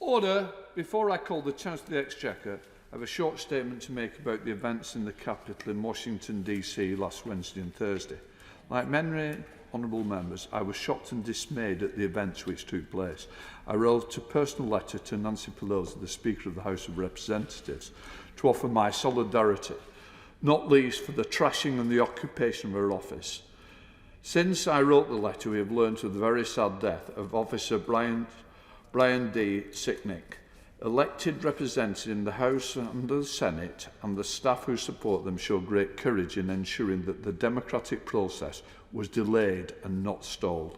Order. Before I call the Chancellor of the Exchequer, I have a short statement to make about the events in the capital in Washington, DC last Wednesday and Thursday. Like many honourable members, I was shocked and dismayed at the events which took place. I wrote a personal letter to Nancy Pelosi, the Speaker of the House of Representatives, to offer my solidarity, not least for the trashing and the occupation of her office. Since I wrote the letter, we have learned of the very sad death of Officer Brian D. Sicknick, elected representative in the House and the Senate, and the staff who support them showed great courage in ensuring that the democratic process was delayed and not stalled.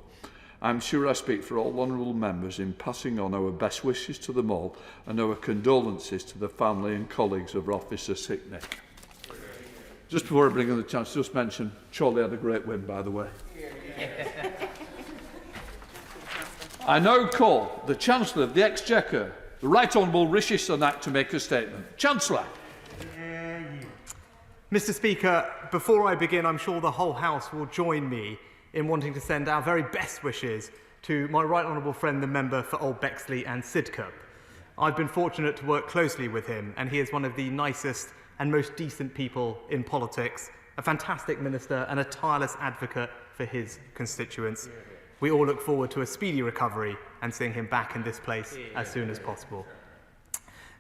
I am sure I speak for all honourable members in passing on our best wishes to them all and our condolences to the family and colleagues of Officer Sicknick. Just before I bring in the chance, just mention Charlie had a great win, by the way. I now call the Chancellor of the Exchequer, the Right Honourable Rishi Sunak, to make a statement. Chancellor. Mr. Speaker, before I begin, I'm sure the whole House will join me in wanting to send our very best wishes to my right honourable friend, the member for Old Bexley and Sidcup. I've been fortunate to work closely with him, and he is one of the nicest and most decent people in politics, a fantastic minister and a tireless advocate for his constituents. We all look forward to a speedy recovery and seeing him back in this place as soon as possible.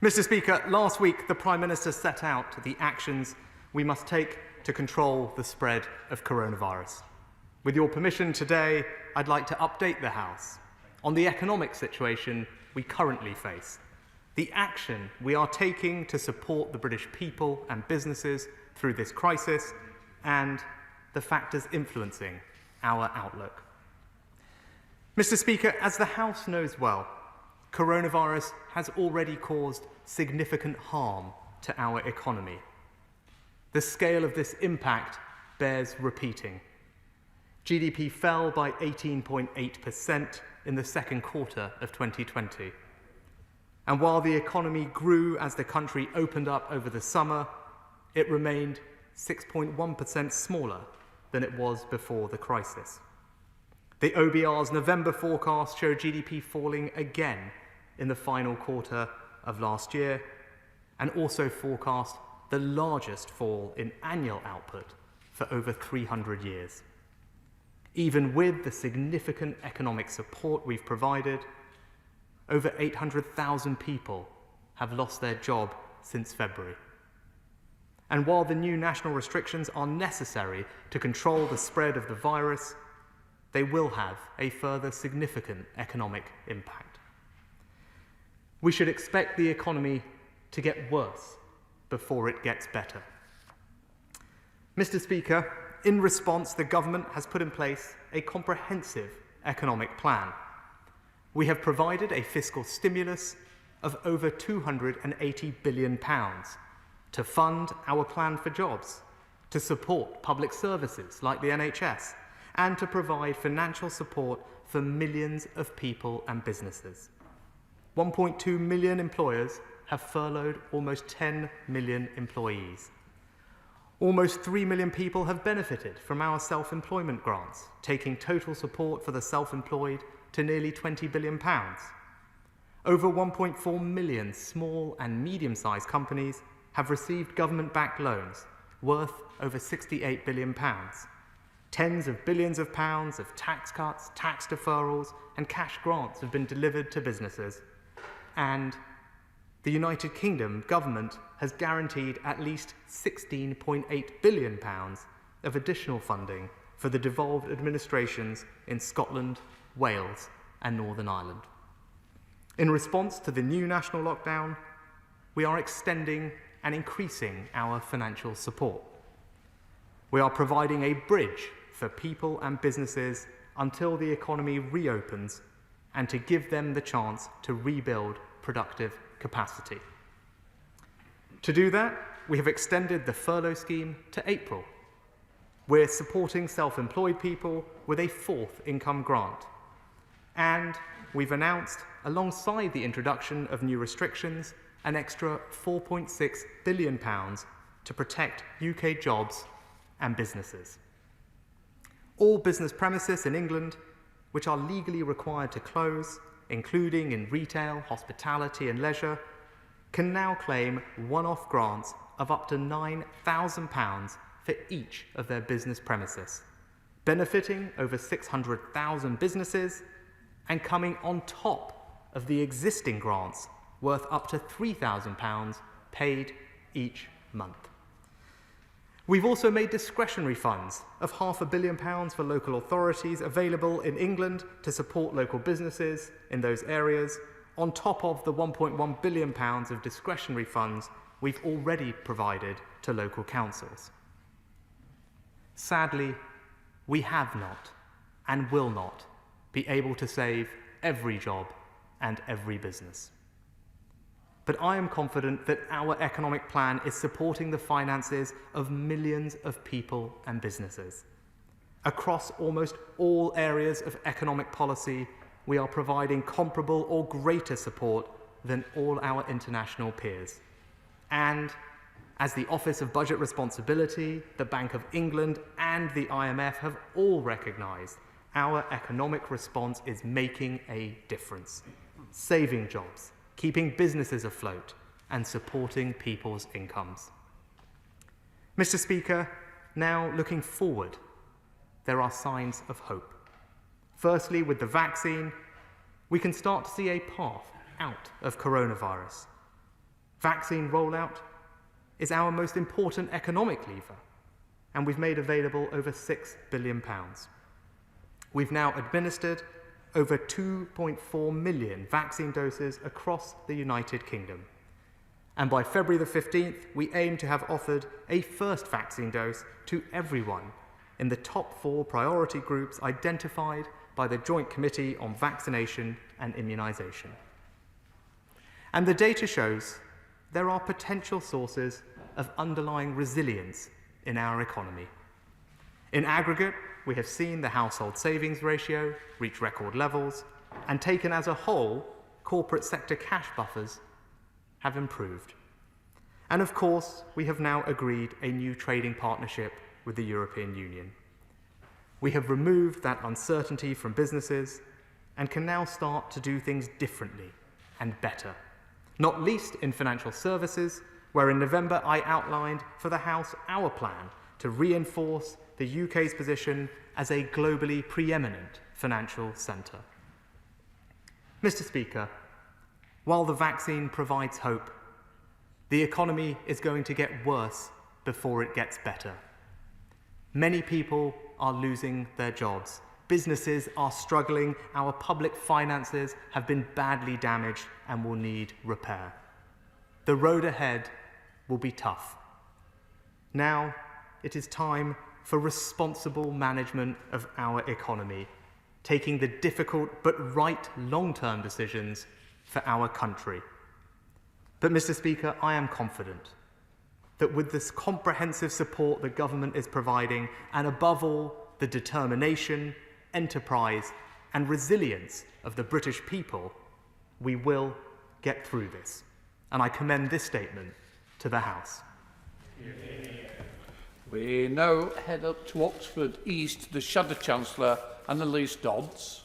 Mr. Speaker, last week the Prime Minister set out the actions we must take to control the spread of coronavirus. With your permission today, I'd like to update the House on the economic situation we currently face, the action we are taking to support the British people and businesses through this crisis, and the factors influencing our outlook. Mr. Speaker, as the House knows well, coronavirus has already caused significant harm to our economy. The scale of this impact bears repeating. GDP fell by 18.8% in the second quarter of 2020. And while the economy grew as the country opened up over the summer, it remained 6.1% smaller than it was before the crisis. The OBR's November forecast showed GDP falling again in the final quarter of last year, and also forecast the largest fall in annual output for over 300 years. Even with the significant economic support we've provided, over 800,000 people have lost their job since February. And while the new national restrictions are necessary to control the spread of the virus, they will have a further significant economic impact. We should expect the economy to get worse before it gets better. Mr. Speaker, in response, the government has put in place a comprehensive economic plan. We have provided a fiscal stimulus of over £280 billion to fund our plan for jobs, to support public services like the NHS, and to provide financial support for millions of people and businesses. 1.2 million employers have furloughed almost 10 million employees. Almost 3 million people have benefited from our self-employment grants, taking total support for the self-employed to nearly £20 billion. Over 1.4 million small and medium-sized companies have received government-backed loans worth over £68 billion. Tens of billions of pounds of tax cuts, tax deferrals, and cash grants have been delivered to businesses. And the United Kingdom government has guaranteed at least £16.8 billion of additional funding for the devolved administrations in Scotland, Wales, and Northern Ireland. In response to the new national lockdown, we are extending and increasing our financial support. We are providing a bridge for people and businesses until the economy reopens, and to give them the chance to rebuild productive capacity. To do that, we have extended the furlough scheme to April. We're supporting self-employed people with a fourth income grant. And we've announced, alongside the introduction of new restrictions, an extra £4.6 billion to protect UK jobs and businesses. All business premises in England which are legally required to close including in retail, hospitality and leisure, can now claim one-off grants of up to £9,000 for each of their business premises, benefiting over 600,000 businesses and coming on top of the existing grants worth up to £3,000 paid each month. We've also made discretionary funds of £500 million for local authorities available in England to support local businesses in those areas, on top of the £1.1 billion of discretionary funds we've already provided to local councils. Sadly, we have not and will not be able to save every job and every business. But I am confident that our economic plan is supporting the finances of millions of people and businesses. Across almost all areas of economic policy, we are providing comparable or greater support than all our international peers. And as the Office of Budget Responsibility, the Bank of England and the IMF have all recognised, our economic response is making a difference, saving jobs, keeping businesses afloat and supporting people's incomes. Mr. Speaker, now looking forward, there are signs of hope. Firstly, with the vaccine, we can start to see a path out of coronavirus. Vaccine rollout is our most important economic lever, and we've made available over £6 billion. We've now administered over 2.4 million vaccine doses across the United Kingdom. And by February the 15th, we aim to have offered a first vaccine dose to everyone in the top 4 priority groups identified by the Joint Committee on Vaccination and Immunisation. And the data shows there are potential sources of underlying resilience in our economy. In aggregate, we have seen the household savings ratio reach record levels, and taken as a whole, corporate sector cash buffers have improved. And of course, we have now agreed a new trading partnership with the European Union. We have removed that uncertainty from businesses and can now start to do things differently and better, not least in financial services, where in November I outlined for the House our plan to reinforce the UK's position as a globally preeminent financial centre. Mr. Speaker, while the vaccine provides hope, the economy is going to get worse before it gets better. Many people are losing their jobs. Businesses are struggling. Our public finances have been badly damaged and will need repair. The road ahead will be tough. Now it is time for responsible management of our economy, taking the difficult but right long-term decisions for our country. But, Mr. Speaker, I am confident that with this comprehensive support the government is providing, and above all, the determination, enterprise, and resilience of the British people, we will get through this. And I commend this statement to the House. We now head up to Oxford East, the Shadow Chancellor, Annalise Dodds.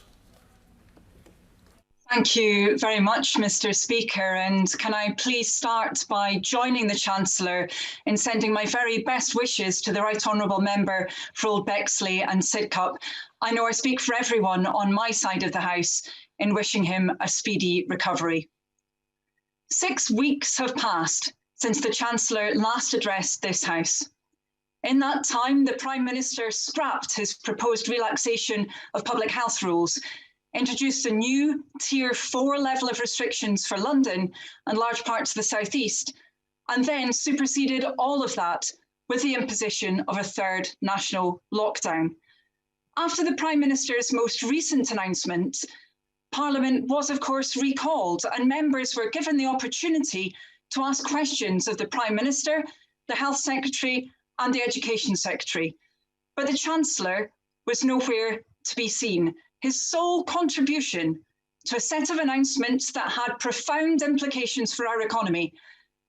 Thank you very much, Mr. Speaker, and can I please start by joining the Chancellor in sending my very best wishes to the Right Honourable Member for Old Bexley and Sidcup. I know I speak for everyone on my side of the House in wishing him a speedy recovery. 6 weeks have passed since the Chancellor last addressed this House. In that time, the Prime Minister scrapped his proposed relaxation of public health rules, introduced a new Tier 4 level of restrictions for London and large parts of the South East, and then superseded all of that with the imposition of a third national lockdown. After the Prime Minister's most recent announcement, Parliament was, of course, recalled, and members were given the opportunity to ask questions of the Prime Minister, the Health Secretary, and the Education Secretary. But the Chancellor was nowhere to be seen. His sole contribution to a set of announcements that had profound implications for our economy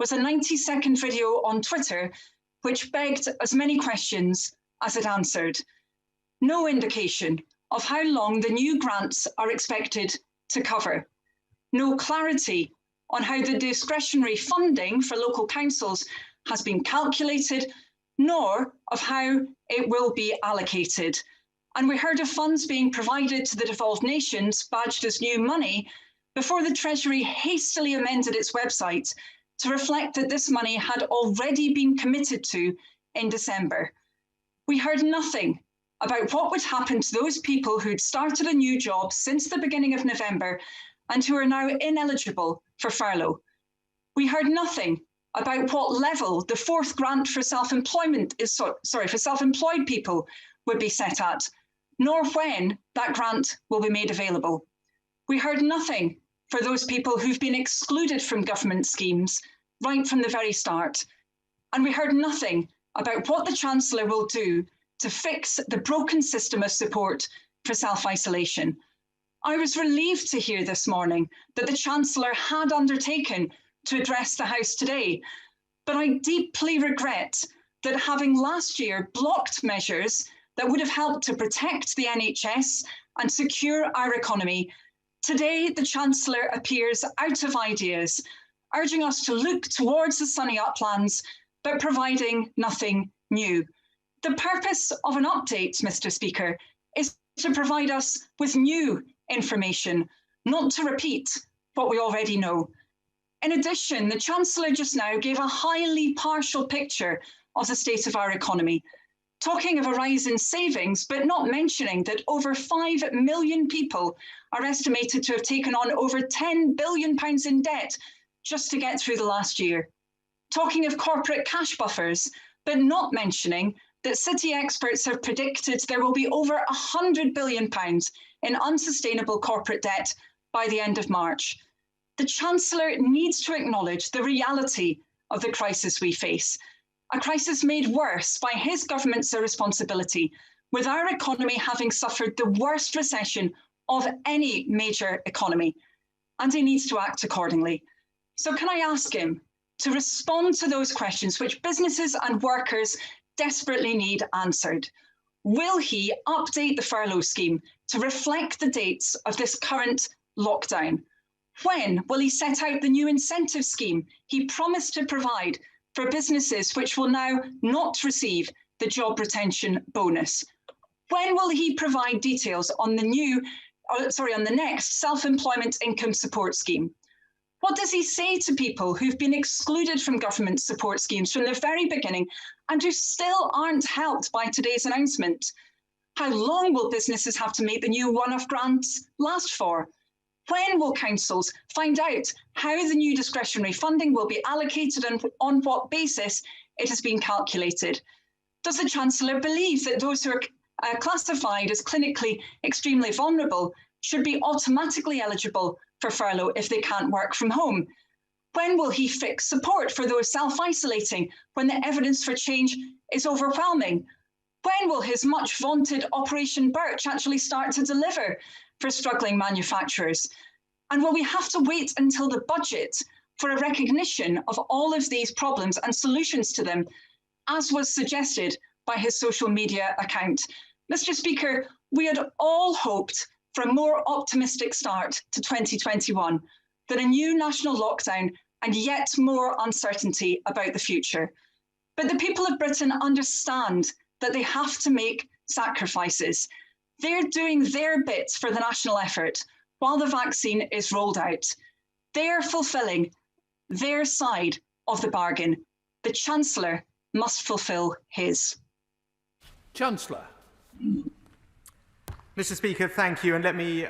was a 90-second video on Twitter, which begged as many questions as it answered. No indication of how long the new grants are expected to cover. no clarity on how the discretionary funding for local councils has been calculated, nor of how it will be allocated. And we heard of funds being provided to the devolved nations badged as new money before the Treasury hastily amended its website to reflect that this money had already been committed to in December. We heard nothing about what would happen to those people who'd started a new job since the beginning of November and who are now ineligible for furlough. We heard nothing about what level the fourth grant for self-employed people would be set at, nor when that grant will be made available. We heard nothing for those people who've been excluded from government schemes right from the very start. And we heard nothing about what the Chancellor will do to fix the broken system of support for self-isolation. I was relieved to hear this morning that the Chancellor had undertaken to address the House today, but I deeply regret that having last year blocked measures that would have helped to protect the NHS and secure our economy, today the Chancellor appears out of ideas, urging us to look towards the sunny uplands, but providing nothing new. The purpose of an update, Mr. Speaker, is to provide us with new information, not to repeat what we already know. In addition, the Chancellor just now gave a highly partial picture of the state of our economy, talking of a rise in savings, but not mentioning that over 5 million people are estimated to have taken on over £10 billion in debt just to get through the last year. Talking of corporate cash buffers, but not mentioning that City experts have predicted there will be over £100 billion in unsustainable corporate debt by the end of March. The Chancellor needs to acknowledge the reality of the crisis we face, a crisis made worse by his government's irresponsibility, with our economy having suffered the worst recession of any major economy, and he needs to act accordingly. So can I ask him to respond to those questions which businesses and workers desperately need answered? Will he update the furlough scheme to reflect the dates of this current lockdown? When will he set out the new incentive scheme he promised to provide for businesses which will now not receive the job retention bonus? When will he provide details on the next self-employment income support scheme? What does he say to people who've been excluded from government support schemes from the very beginning and who still aren't helped by today's announcement? How long will businesses have to make the new one-off grants last for? When will councils find out how the new discretionary funding will be allocated and on what basis it has been calculated? Does the Chancellor believe that those who are classified as clinically extremely vulnerable should be automatically eligible for furlough if they can't work from home? When will he fix support for those self-isolating when the evidence for change is overwhelming? When will his much vaunted Operation Birch actually start to deliver for struggling manufacturers? And will we have to wait until the budget for a recognition of all of these problems and solutions to them, as was suggested by his social media account? Mr. Speaker, we had all hoped for a more optimistic start to 2021 than a new national lockdown and yet more uncertainty about the future. But the people of Britain understand that they have to make sacrifices. They're doing their bit for the national effort while the vaccine is rolled out. They're fulfilling their side of the bargain. The Chancellor must fulfil his. Chancellor. Mr. Speaker, thank you, and let me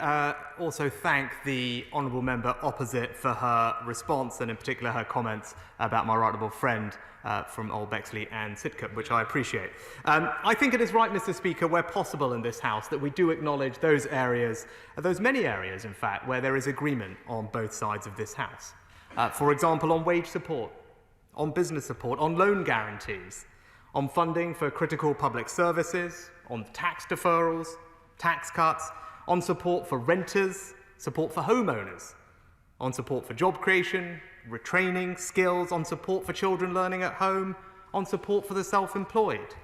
also thank the honourable member opposite for her response, and in particular her comments about my right honourable friend from Old Bexley and Sidcup, which I appreciate. I think it is right, Mr. Speaker, where possible in this House, that we do acknowledge those areas, those many areas, in fact, where there is agreement on both sides of this House. For example, on wage support, on business support, on loan guarantees, on funding for critical public services, on tax deferrals, tax cuts, on support for renters, support for homeowners, on support for job creation, retraining, skills, on support for children learning at home, on support for the self-employed,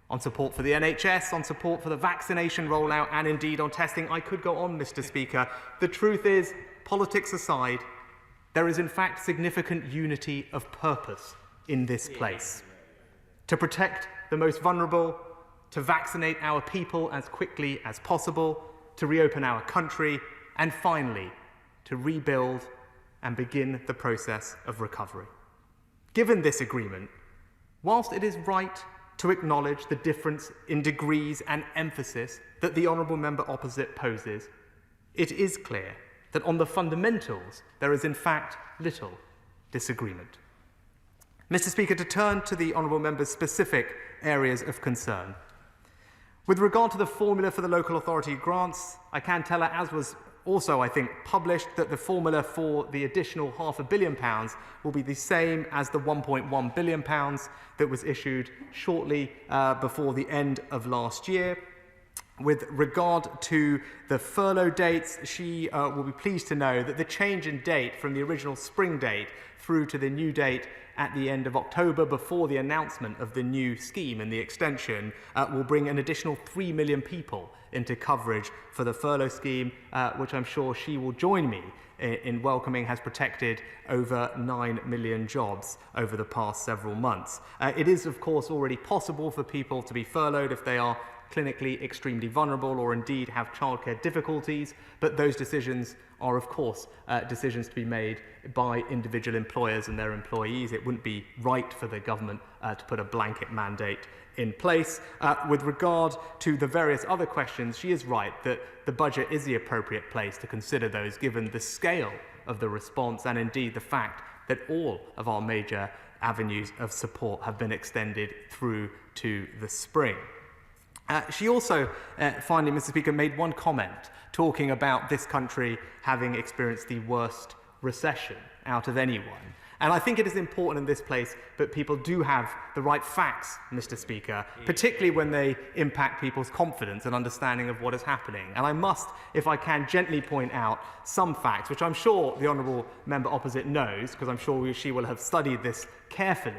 on support for the NHS, on support for the vaccination rollout, and indeed on testing. I could go on, Mr. Speaker. The truth is, politics aside, there is in fact significant unity of purpose in this place. To protect the most vulnerable, to vaccinate our people as quickly as possible, to reopen our country, and finally, to rebuild and begin the process of recovery. Given this agreement, whilst it is right to acknowledge the difference in degrees and emphasis that the honourable member opposite poses, it is clear that on the fundamentals there is in fact little disagreement. Mr. Speaker, to turn to the honourable member's specific areas of concern. With regard to the formula for the local authority grants, I can tell her, as was also, I think, published, that the formula for the additional £500 million will be the same as the £1.1 billion that was issued shortly before the end of last year. With regard to the furlough dates, she will be pleased to know that the change in date from the original spring date through to the new date at the end of October, before the announcement of the new scheme and the extension, will bring an additional 3 million people into coverage for the furlough scheme, which I'm sure she will join me in welcoming, has protected over 9 million jobs over the past several months. It is, of course, already possible for people to be furloughed if they are clinically extremely vulnerable or indeed have childcare difficulties, but those decisions are, of course, decisions to be made by individual employers and their employees. It wouldn't be right for the government to put a blanket mandate in place. With regard to the various other questions, she is right that the budget is the appropriate place to consider those, given the scale of the response and indeed the fact that all of our major avenues of support have been extended through to the spring. She also, finally, Mr. Speaker, made one comment talking about this country having experienced the worst recession out of anyone. And I think it is important in this place that people do have the right facts, Mr. Speaker, particularly when they impact people's confidence and understanding of what is happening. And I must, if I can, gently point out some facts, which I'm sure the honourable member opposite knows, because I'm sure she will have studied this carefully.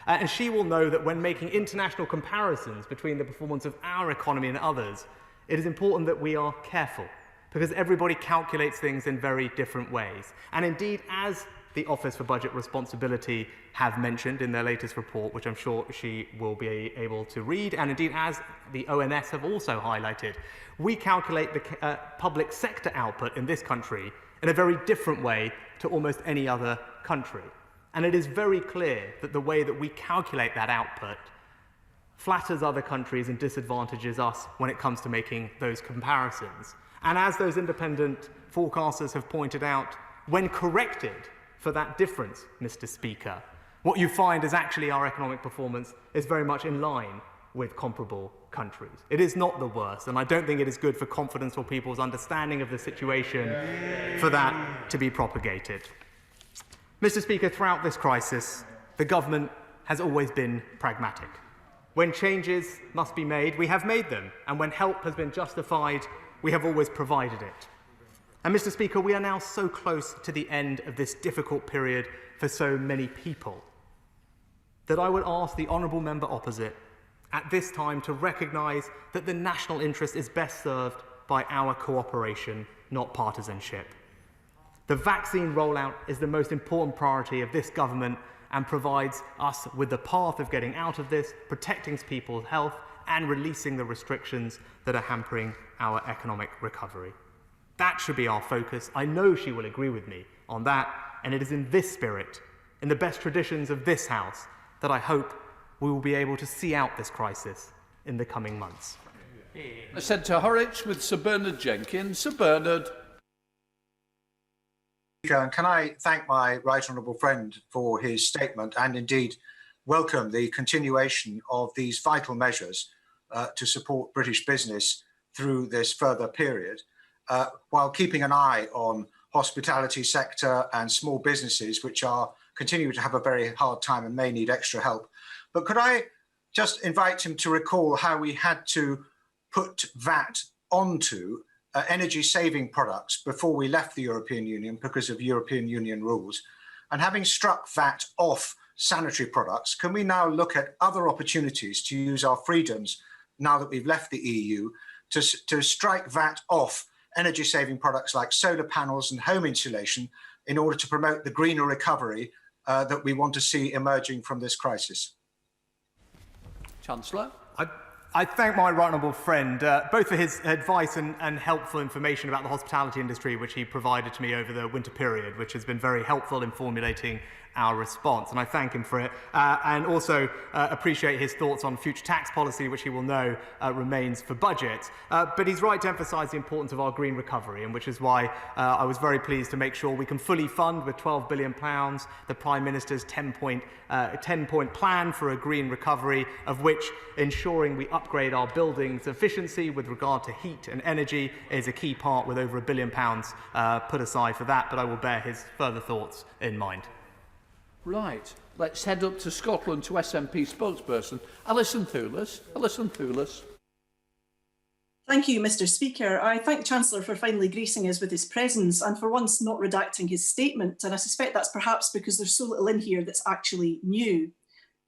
And she will know that when making international comparisons between the performance of our economy and others, it is important that we are careful, because everybody calculates things in very different ways. And indeed, as the Office for Budget Responsibility have mentioned in their latest report, which I'm sure she will be able to read, and indeed as the ONS have also highlighted, we calculate the public sector output in this country in a very different way to almost any other country. And it is very clear that the way that we calculate that output flatters other countries and disadvantages us when it comes to making those comparisons. And as those independent forecasters have pointed out, when corrected for that difference, Mr. Speaker, what you find is actually our economic performance is very much in line with comparable countries. It is not the worst, and I don't think it is good for confidence or people's understanding of the situation for that to be propagated. Mr. Speaker, throughout this crisis, the government has always been pragmatic. When changes must be made, we have made them, and when help has been justified, we have always provided it. And Mr. Speaker, we are now so close to the end of this difficult period for so many people that I would ask the honourable member opposite at this time to recognise that the national interest is best served by our cooperation, not partisanship. The vaccine rollout is the most important priority of this government and provides us with the path of getting out of this, protecting people's health and releasing the restrictions that are hampering our economic recovery. That should be our focus. I know she will agree with me on that, and it is in this spirit, in the best traditions of this House, that I hope we will be able to see out this crisis in the coming months. Senator Horwich with Sir Bernard Jenkins. Sir Bernard. And can I thank my right honourable friend for his statement and indeed welcome the continuation of these vital measures to support British business through this further period, while keeping an eye on hospitality sector and small businesses which are continuing to have a very hard time and may need extra help. But could I just invite him to recall how we had to put VAT onto energy saving products before we left the European Union because of European Union rules. And having struck VAT off sanitary products, can we now look at other opportunities to use our freedoms now that we've left the EU to strike VAT off energy-saving products like solar panels and home insulation in order to promote the greener recovery that we want to see emerging from this crisis? Chancellor. I thank my right honourable friend both for his advice and helpful information about the hospitality industry, which he provided to me over the winter period, which has been very helpful in formulating our response, and I thank him for it, and also appreciate his thoughts on future tax policy, which he will know remains for budget. But he's right to emphasise the importance of our green recovery, and which is why I was very pleased to make sure we can fully fund with £12 billion the Prime Minister's 10-point plan for a green recovery, of which ensuring we upgrade our buildings' efficiency with regard to heat and energy is a key part, with over £1 billion put aside for that, but I will bear his further thoughts in mind. Right, let's head up to Scotland to SNP spokesperson Alison Thewlis. Alison Thewlis. Thank you, Mr. Speaker. I thank the Chancellor for finally gracing us with his presence and for once not redacting his statement. And I suspect that's perhaps because there's so little in here that's actually new.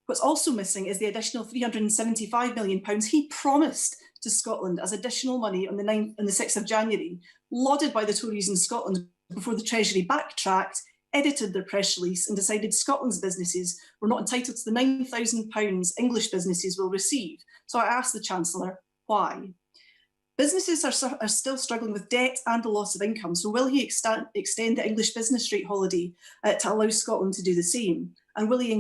What's also missing is the additional £375 million he promised to Scotland as additional money on the 6th of January, lauded by the Tories in Scotland before the Treasury backtracked, edited their press release and decided Scotland's businesses were not entitled to the £9,000 English businesses will receive. So I asked the Chancellor, why? Businesses are still struggling with debt and the loss of income, so will he extend the English business rate holiday to allow Scotland to do the same? And will he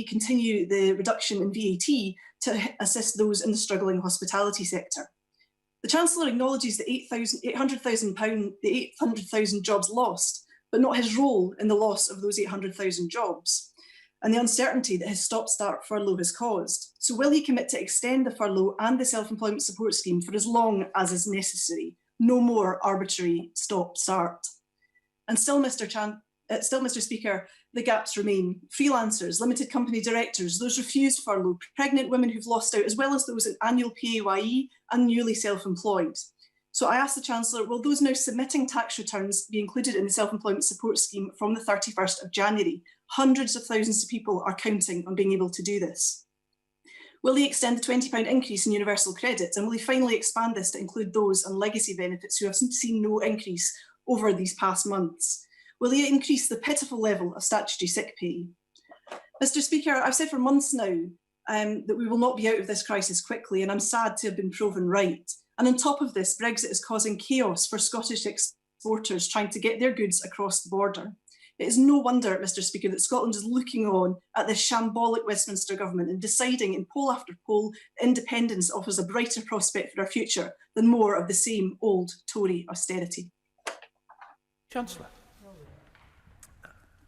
continue the reduction in VAT to assist those in the struggling hospitality sector? The Chancellor acknowledges the 800,000 jobs lost, but not his role in the loss of those 800,000 jobs and the uncertainty that his stop-start furlough has caused. So will he commit to extend the furlough and the self-employment support scheme for as long as is necessary? No more arbitrary stop-start. And still, Mr. Speaker, the gaps remain. Freelancers, limited company directors, those refused furlough, pregnant women who've lost out, as well as those in annual PAYE and newly self-employed. So I asked the Chancellor, will those now submitting tax returns be included in the self-employment support scheme from the 31st of January? Hundreds of thousands of people are counting on being able to do this. Will he extend the £20 increase in universal credit, and will he finally expand this to include those on legacy benefits who have seen no increase over these past months? Will he increase the pitiful level of statutory sick pay? Mr. Speaker, I've said for months now that we will not be out of this crisis quickly, and I'm sad to have been proven right. And on top of this, Brexit is causing chaos for Scottish exporters trying to get their goods across the border. It is no wonder, Mr. Speaker, that Scotland is looking on at this shambolic Westminster government and deciding in poll after poll that independence offers a brighter prospect for our future than more of the same old Tory austerity. Chancellor.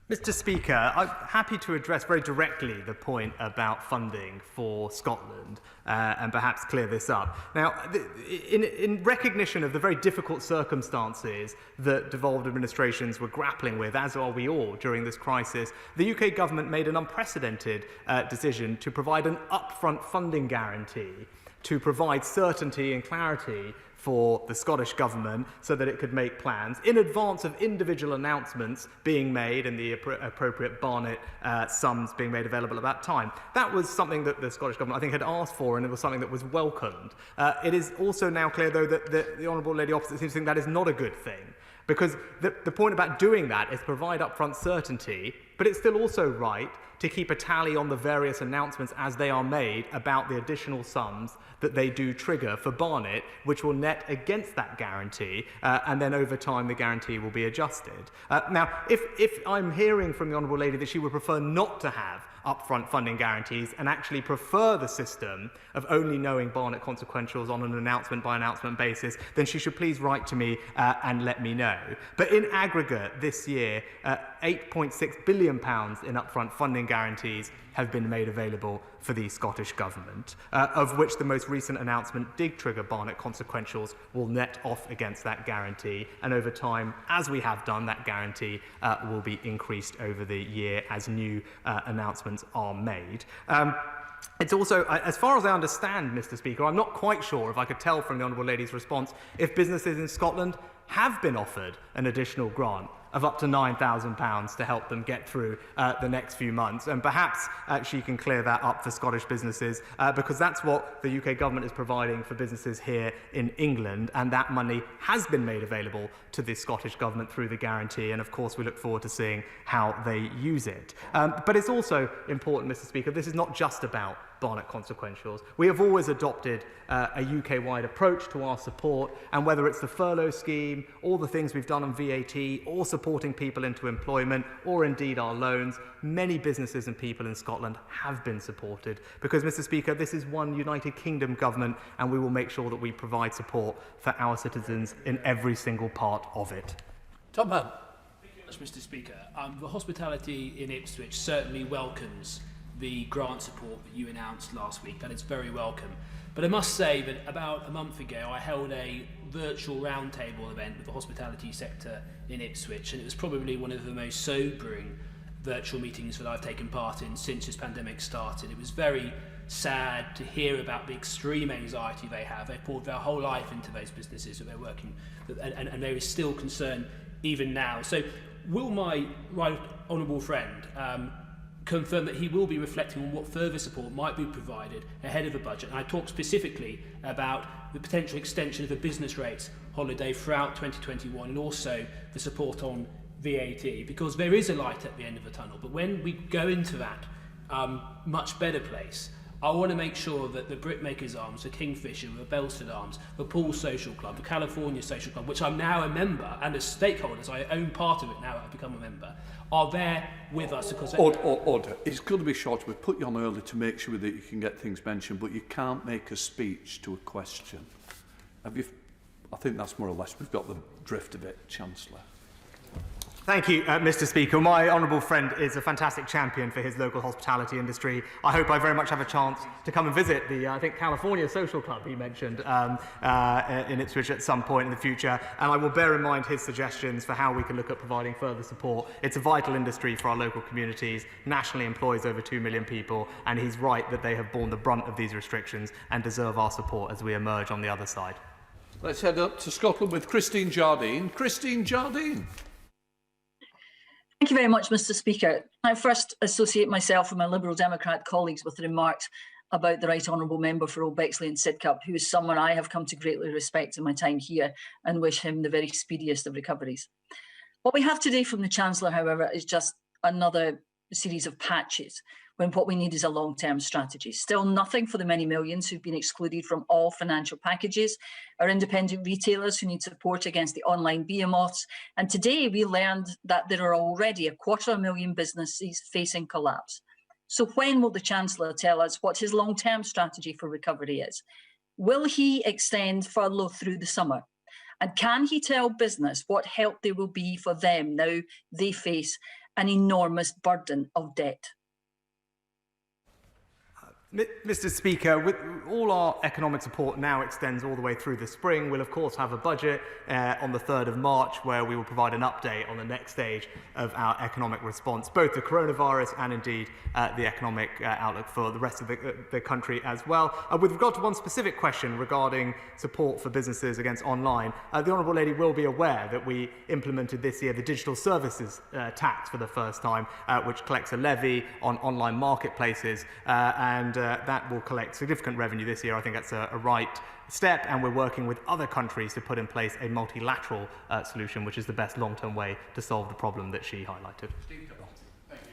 Mr. Speaker, I'm happy to address very directly the point about funding for Scotland and perhaps clear this up. Now, in recognition of the very difficult circumstances that devolved administrations were grappling with, as are we all during this crisis, the UK government made an unprecedented decision to provide an upfront funding guarantee to provide certainty and clarity for the Scottish Government so that it could make plans in advance of individual announcements being made and the appropriate Barnet sums being made available at that time. That was something that the Scottish Government, I think, had asked for, and it was something that was welcomed. It is also now clear, though, that the Honourable Lady Opposite seems to think that is not a good thing, because the point about doing that is provide upfront certainty, but it's still also right to keep a tally on the various announcements as they are made about the additional sums that they do trigger for Barnet, which will net against that guarantee, and then over time the guarantee will be adjusted. Now, if I'm hearing from the Honourable Lady that she would prefer not to have upfront funding guarantees and actually prefer the system of only knowing Barnet consequentials on an announcement-by-announcement basis, then she should please write to me and let me know. But in aggregate this year, £8.6 billion in upfront funding guarantees have been made available for the Scottish Government, of which the most recent announcement did trigger Barnet consequentials will net off against that guarantee, and over time, as we have done, that guarantee will be increased over the year as new announcements are made. It's also, as far as I understand, Mr. Speaker, I'm not quite sure, if I could tell from the Honourable Lady's response, if businesses in Scotland have been offered an additional grant of up to £9,000 to help them get through the next few months. And perhaps she can clear that up for Scottish businesses, because that's what the UK government is providing for businesses here in England, and that money has been made available to the Scottish government through the guarantee, and of course we look forward to seeing how they use it. But it's also important, Mr. Speaker, this is not just about Barnett consequentials. We have always adopted a UK-wide approach to our support, and whether it's the furlough scheme, or the things we've done on VAT, or supporting people into employment, or indeed our loans, many businesses and people in Scotland have been supported. Because, Mr. Speaker, this is one United Kingdom government, and we will make sure that we provide support for our citizens in every single part of it. Tom Hunt. Mr. Speaker, the hospitality in Ipswich certainly welcomes the grant support that you announced last week. That is very welcome. But I must say that about a month ago I held a virtual roundtable event with the hospitality sector in Ipswich, and it was probably one of the most sobering virtual meetings that I've taken part in since this pandemic started. It was very sad to hear about the extreme anxiety they have. They've poured their whole life into those businesses that they're working with, and there is still concern even now. So will my right honourable friend confirm that he will be reflecting on what further support might be provided ahead of the budget? And I talk specifically about the potential extension of the business rates holiday throughout 2021, and also the support on VAT, because there is a light at the end of the tunnel. But when we go into that much better place, I want to make sure that the Brickmakers Arms, the Kingfisher, the Belstead Arms, the Poole Social Club, the California Social Club, which I'm now a member, and as stakeholders, I own part of it now, I've become a member, are there with us. Because Order. It's going to be short. We've put you on early to make sure that you can get things mentioned, but you can't make a speech to a question. I think that's more or less, we've got the drift of it, Chancellor. Thank you, Mr. Speaker. My honourable friend is a fantastic champion for his local hospitality industry. I hope I very much have a chance to come and visit the, I think, California Social Club he mentioned in Ipswich at some point in the future, and I will bear in mind his suggestions for how we can look at providing further support. It's a vital industry for our local communities, nationally employs over 2 million people, and he's right that they have borne the brunt of these restrictions and deserve our support as we emerge on the other side. Let's head up to Scotland with Christine Jardine. Christine Jardine. Thank you very much, Mr. Speaker. I first associate myself with my Liberal Democrat colleagues with the remarks about the Right Honourable Member for Old Bexley and Sidcup, who is someone I have come to greatly respect in my time here, and wish him the very speediest of recoveries. What we have today from the Chancellor, however, is just another series of patches, when what we need is a long-term strategy. Still nothing for the many millions who've been excluded from all financial packages, our independent retailers who need support against the online behemoths, and today we learned that there are already 250,000 businesses facing collapse. So when will the Chancellor tell us what his long-term strategy for recovery is? Will he extend furlough through the summer? And can he tell business what help there will be for them now they face an enormous burden of debt? Mr. Speaker, with all our economic support now extends all the way through the spring. We'll of course have a budget on the 3rd of March where we will provide an update on the next stage of our economic response, both to coronavirus and indeed the economic outlook for the rest of the country as well. With regard to one specific question regarding support for businesses against online, the Honourable Lady will be aware that we implemented this year the digital services tax for the first time, which collects a levy on online marketplaces, and that will collect significant revenue this year. I think that's a right step, and we're working with other countries to put in place a multilateral solution, which is the best long-term way to solve the problem that she highlighted. Thank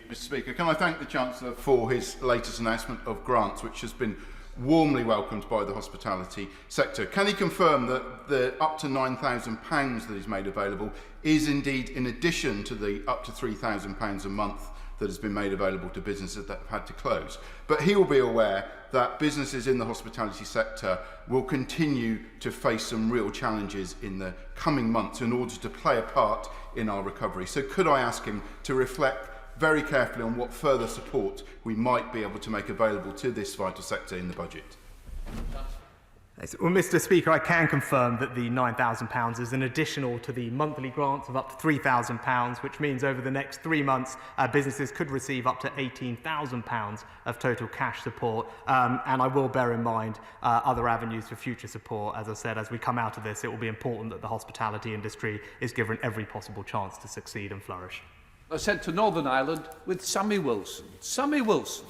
you, Mr. Speaker. Can I thank the Chancellor for his latest announcement of grants, which has been warmly welcomed by the hospitality sector. Can he confirm that the up to £9,000 that he's made available is indeed in addition to the up to £3,000 a month that has been made available to businesses that have had to close? But he will be aware that businesses in the hospitality sector will continue to face some real challenges in the coming months in order to play a part in our recovery. So could I ask him to reflect very carefully on what further support we might be able to make available to this vital sector in the budget? Well, Mr. Speaker, I can confirm that the £9,000 is an additional to the monthly grants of up to £3,000, which means over the next 3 months, businesses could receive up to £18,000 of total cash support. And I will bear in mind other avenues for future support. As I said, as we come out of this, it will be important that the hospitality industry is given every possible chance to succeed and flourish. I sent to Northern Ireland with Sammy Wilson. Sammy Wilson.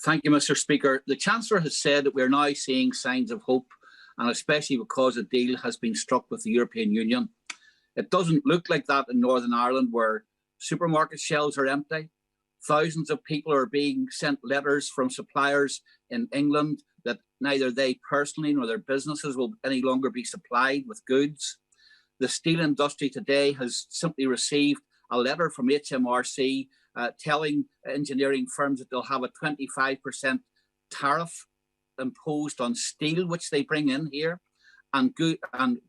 Thank you, Mr. Speaker. The Chancellor has said that we are now seeing signs of hope, and especially because a deal has been struck with the European Union. It doesn't look like that in Northern Ireland, where supermarket shelves are empty. Thousands of people are being sent letters from suppliers in England that neither they personally nor their businesses will any longer be supplied with goods. The steel industry today has simply received a letter from HMRC telling engineering firms that they'll have a 25% tariff imposed on steel, which they bring in here. And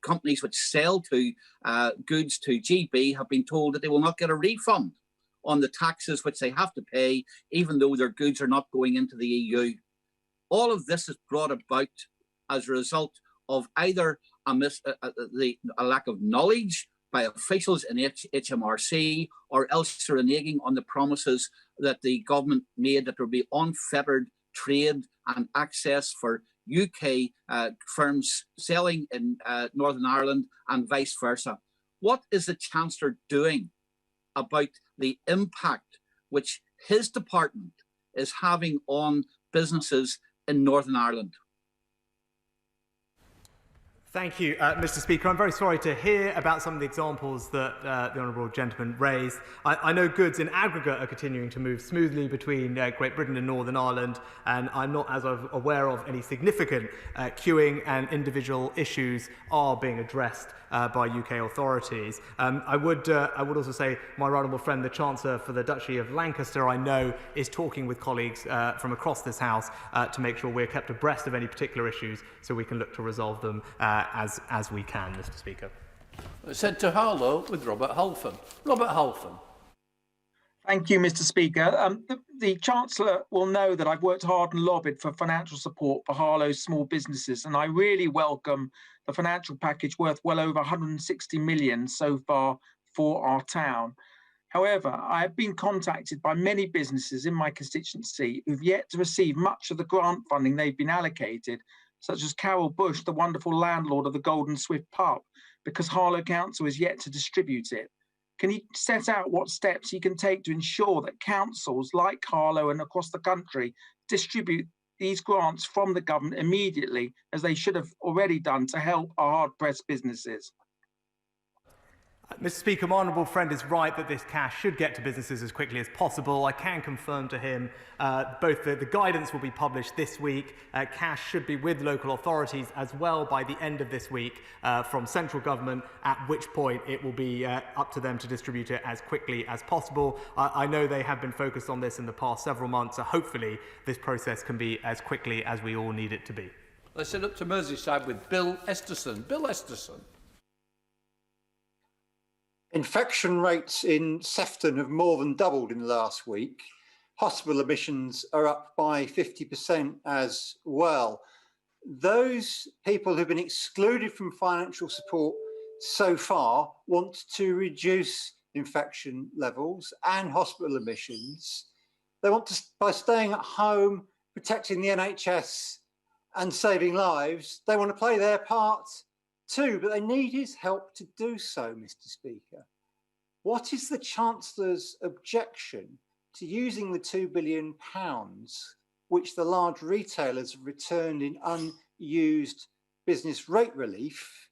companies which sell to goods to GB have been told that they will not get a refund on the taxes which they have to pay, even though their goods are not going into the EU. All of this is brought about as a result of either a lack of knowledge by officials in HMRC, or else reneging on the promises that the government made that there would be unfettered trade and access for UK firms selling in Northern Ireland and vice versa. What is the Chancellor doing about the impact which his department is having on businesses in Northern Ireland? Thank you, Mr. Speaker. I'm very sorry to hear about some of the examples that the honourable gentleman raised. I know goods in aggregate are continuing to move smoothly between Great Britain and Northern Ireland, and I'm not as aware of any significant queuing, and individual issues are being addressed by UK authorities. I would also say my right honourable friend, the Chancellor for the Duchy of Lancaster, I know is talking with colleagues from across this House to make sure we're kept abreast of any particular issues so we can look to resolve them as we can, Mr. Speaker. Sent to Harlow with Robert Halfon. Robert Halfon. Thank you, Mr. Speaker. The Chancellor will know that I've worked hard and lobbied for financial support for Harlow's small businesses, and I really welcome the financial package worth well over 160 million so far for our town. However, I have been contacted by many businesses in my constituency who've yet to receive much of the grant funding they've been allocated, such as Carol Bush, the wonderful landlord of the Golden Swift pub, because Harlow Council is yet to distribute it. Can he set out what steps he can take to ensure that councils like Harlow and across the country distribute these grants from the government immediately, as they should have already done, to help our hard-pressed businesses? Mr. Speaker, my honourable friend is right that this cash should get to businesses as quickly as possible. I can confirm to him both the guidance will be published this week. Cash should be with local authorities as well by the end of this week from central government, at which point it will be up to them to distribute it as quickly as possible. I know they have been focused on this in the past several months, so hopefully this process can be as quickly as we all need it to be. Let's head up to Merseyside with Bill Esterson. Bill Esterson. Infection rates in Sefton have more than doubled in the last week. Hospital admissions are up by 50% as well. Those people who've been excluded from financial support so far want to reduce infection levels and hospital admissions. They want to, by staying at home, protecting the NHS and saving lives, they want to play their part too, but they need his help to do so, Mr. Speaker. What is the Chancellor's objection to using the £2 billion which the large retailers have returned in unused business rate relief,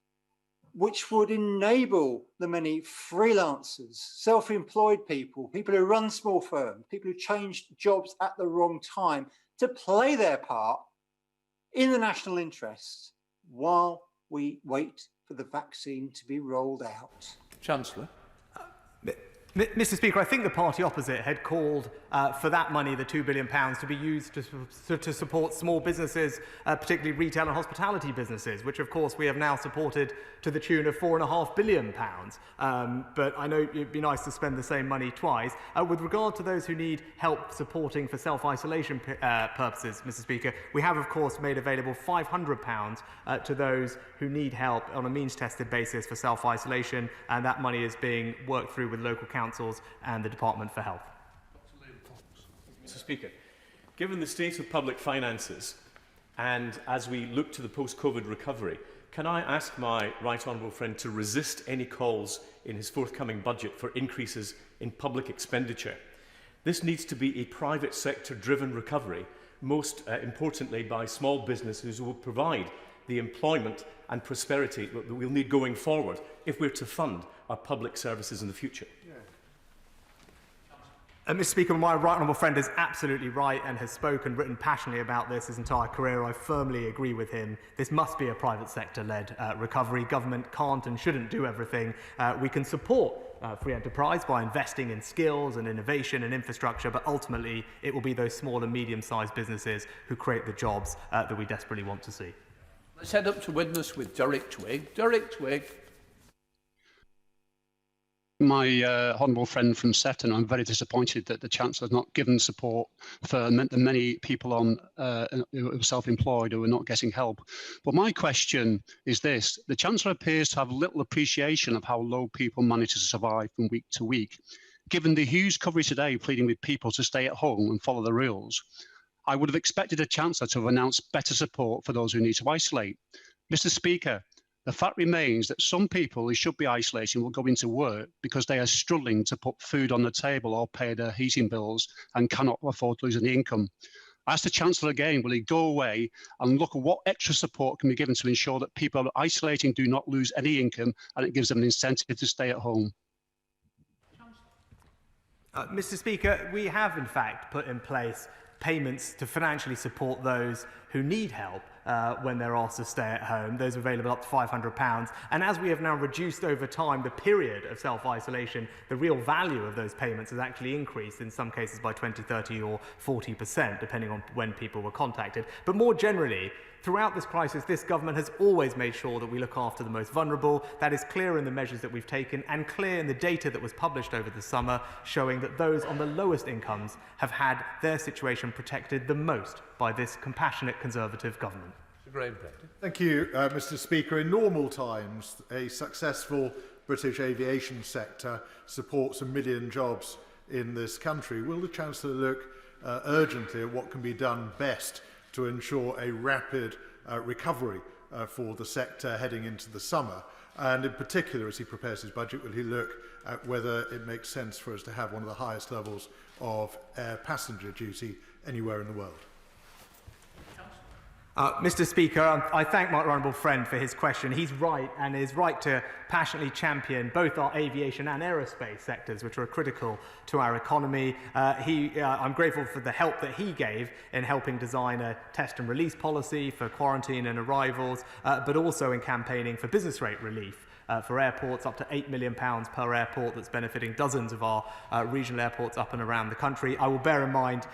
which would enable the many freelancers, self-employed people, people who run small firms, people who changed jobs at the wrong time, to play their part in the national interest while we wait for the vaccine to be rolled out? Chancellor. Mr. Speaker, I think the party opposite had called for that money, the £2 billion, to be used to support small businesses, particularly retail and hospitality businesses, which of course we have now supported to the tune of £4.5 billion. But I know it'd be nice to spend the same money twice. With regard to those who need help supporting for self-isolation purposes, Mr. Speaker, we have of course made available £500 to those who need help on a means-tested basis for self-isolation, and that money is being worked through with local councils and the Department for Health. Mr. Speaker, given the state of public finances and as we look to the post-COVID recovery, can I ask my right honourable friend to resist any calls in his forthcoming budget for increases in public expenditure? This needs to be a private sector-driven recovery, most importantly by small businesses who will provide the employment and prosperity that we'll need going forward if we're to fund our public services in the future. Mr. Speaker, my right honourable friend is absolutely right and has spoken, written passionately about this his entire career. I firmly agree with him. This must be a private sector-led recovery. Government can't and shouldn't do everything. We can support free enterprise by investing in skills and innovation and infrastructure, but ultimately it will be those small and medium-sized businesses who create the jobs that we desperately want to see. Let's head up to Widnes with Derek Twigg. Derek Twigg. My honourable friend from Sefton, I'm very disappointed that the Chancellor has not given support for the many people on who are self-employed who are not getting help. But my question is this. The Chancellor appears to have little appreciation of how low people manage to survive from week to week. Given the huge coverage today pleading with people to stay at home and follow the rules, I would have expected a Chancellor to have announced better support for those who need to isolate. Mr. Speaker, the fact remains that some people who should be isolating will go into work because they are struggling to put food on the table or pay their heating bills and cannot afford to lose any income. I ask the Chancellor again, will he go away and look at what extra support can be given to ensure that people isolating do not lose any income and it gives them an incentive to stay at home? Mr. Speaker, we have in fact put in place payments to financially support those who need help when they're asked to stay at home. Those are available up to £500. And as we have now reduced over time the period of self-isolation, the real value of those payments has actually increased, in some cases by 20, 30 or 40%, depending on when people were contacted. But more generally, throughout this crisis, this government has always made sure that we look after the most vulnerable. That is clear in the measures that we've taken and clear in the data that was published over the summer, showing that those on the lowest incomes have had their situation protected the most by this compassionate Conservative government. Thank you, Mr. Speaker. In normal times, a successful British aviation sector supports 1 million jobs in this country. Will the Chancellor look urgently at what can be done best to ensure a rapid recovery for the sector heading into the summer? And in particular, as he prepares his budget, will he look at whether it makes sense for us to have one of the highest levels of air passenger duty anywhere in the world? Mr. Speaker, I thank my honourable friend for his question. He's right and is right to passionately champion both our aviation and aerospace sectors, which are critical to our economy. I'm grateful for the help that he gave in helping design a test and release policy for quarantine and arrivals, but also in campaigning for business rate relief. For airports, up to £8 million per airport, that's benefiting dozens of our regional airports up and around the country. I will bear in mind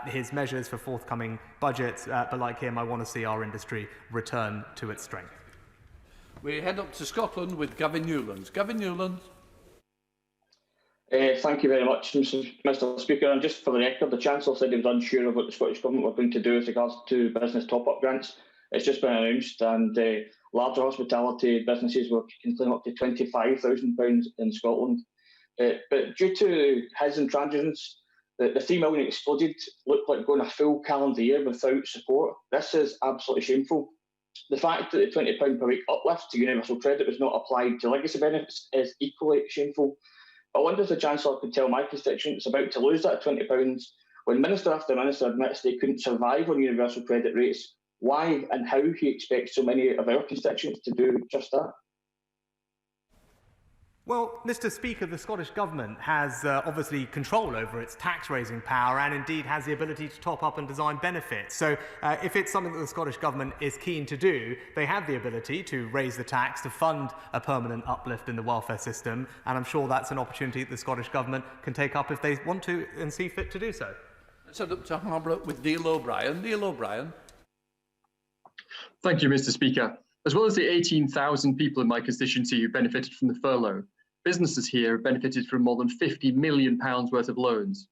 his measures for forthcoming budgets, but like him, I want to see our industry return to its strength. We head up to Scotland with Gavin Newlands. Gavin Newlands. Thank you very much, Mr. Speaker. And just for the record, the Chancellor said he was unsure of what the Scottish Government were going to do with regards to business top-up grants. It's just been announced, and larger hospitality businesses were can claim up to £25,000 in Scotland. But due to his intransigence, the 3 million excluded looked like going a full calendar year without support. This is absolutely shameful. The fact that the £20 per week uplift to universal credit was not applied to legacy benefits is equally shameful. I wonder if the Chancellor could tell my constituents about to lose that £20 when Minister after Minister admits they couldn't survive on universal credit rates. Why and how he expects so many of our constituents to do just that? Well, Mr. Speaker, the Scottish Government has obviously control over its tax-raising power and indeed has the ability to top up and design benefits. So if it's something that the Scottish Government is keen to do, they have the ability to raise the tax to fund a permanent uplift in the welfare system, and I'm sure that's an opportunity that the Scottish Government can take up if they want to and see fit to do so. Let's head up to Harborough with Neil O'Brien. Neil O'Brien. Thank you, Mr. Speaker. As well as the 18,000 people in my constituency who benefited from the furlough, businesses here have benefited from more than £50 million worth of loans.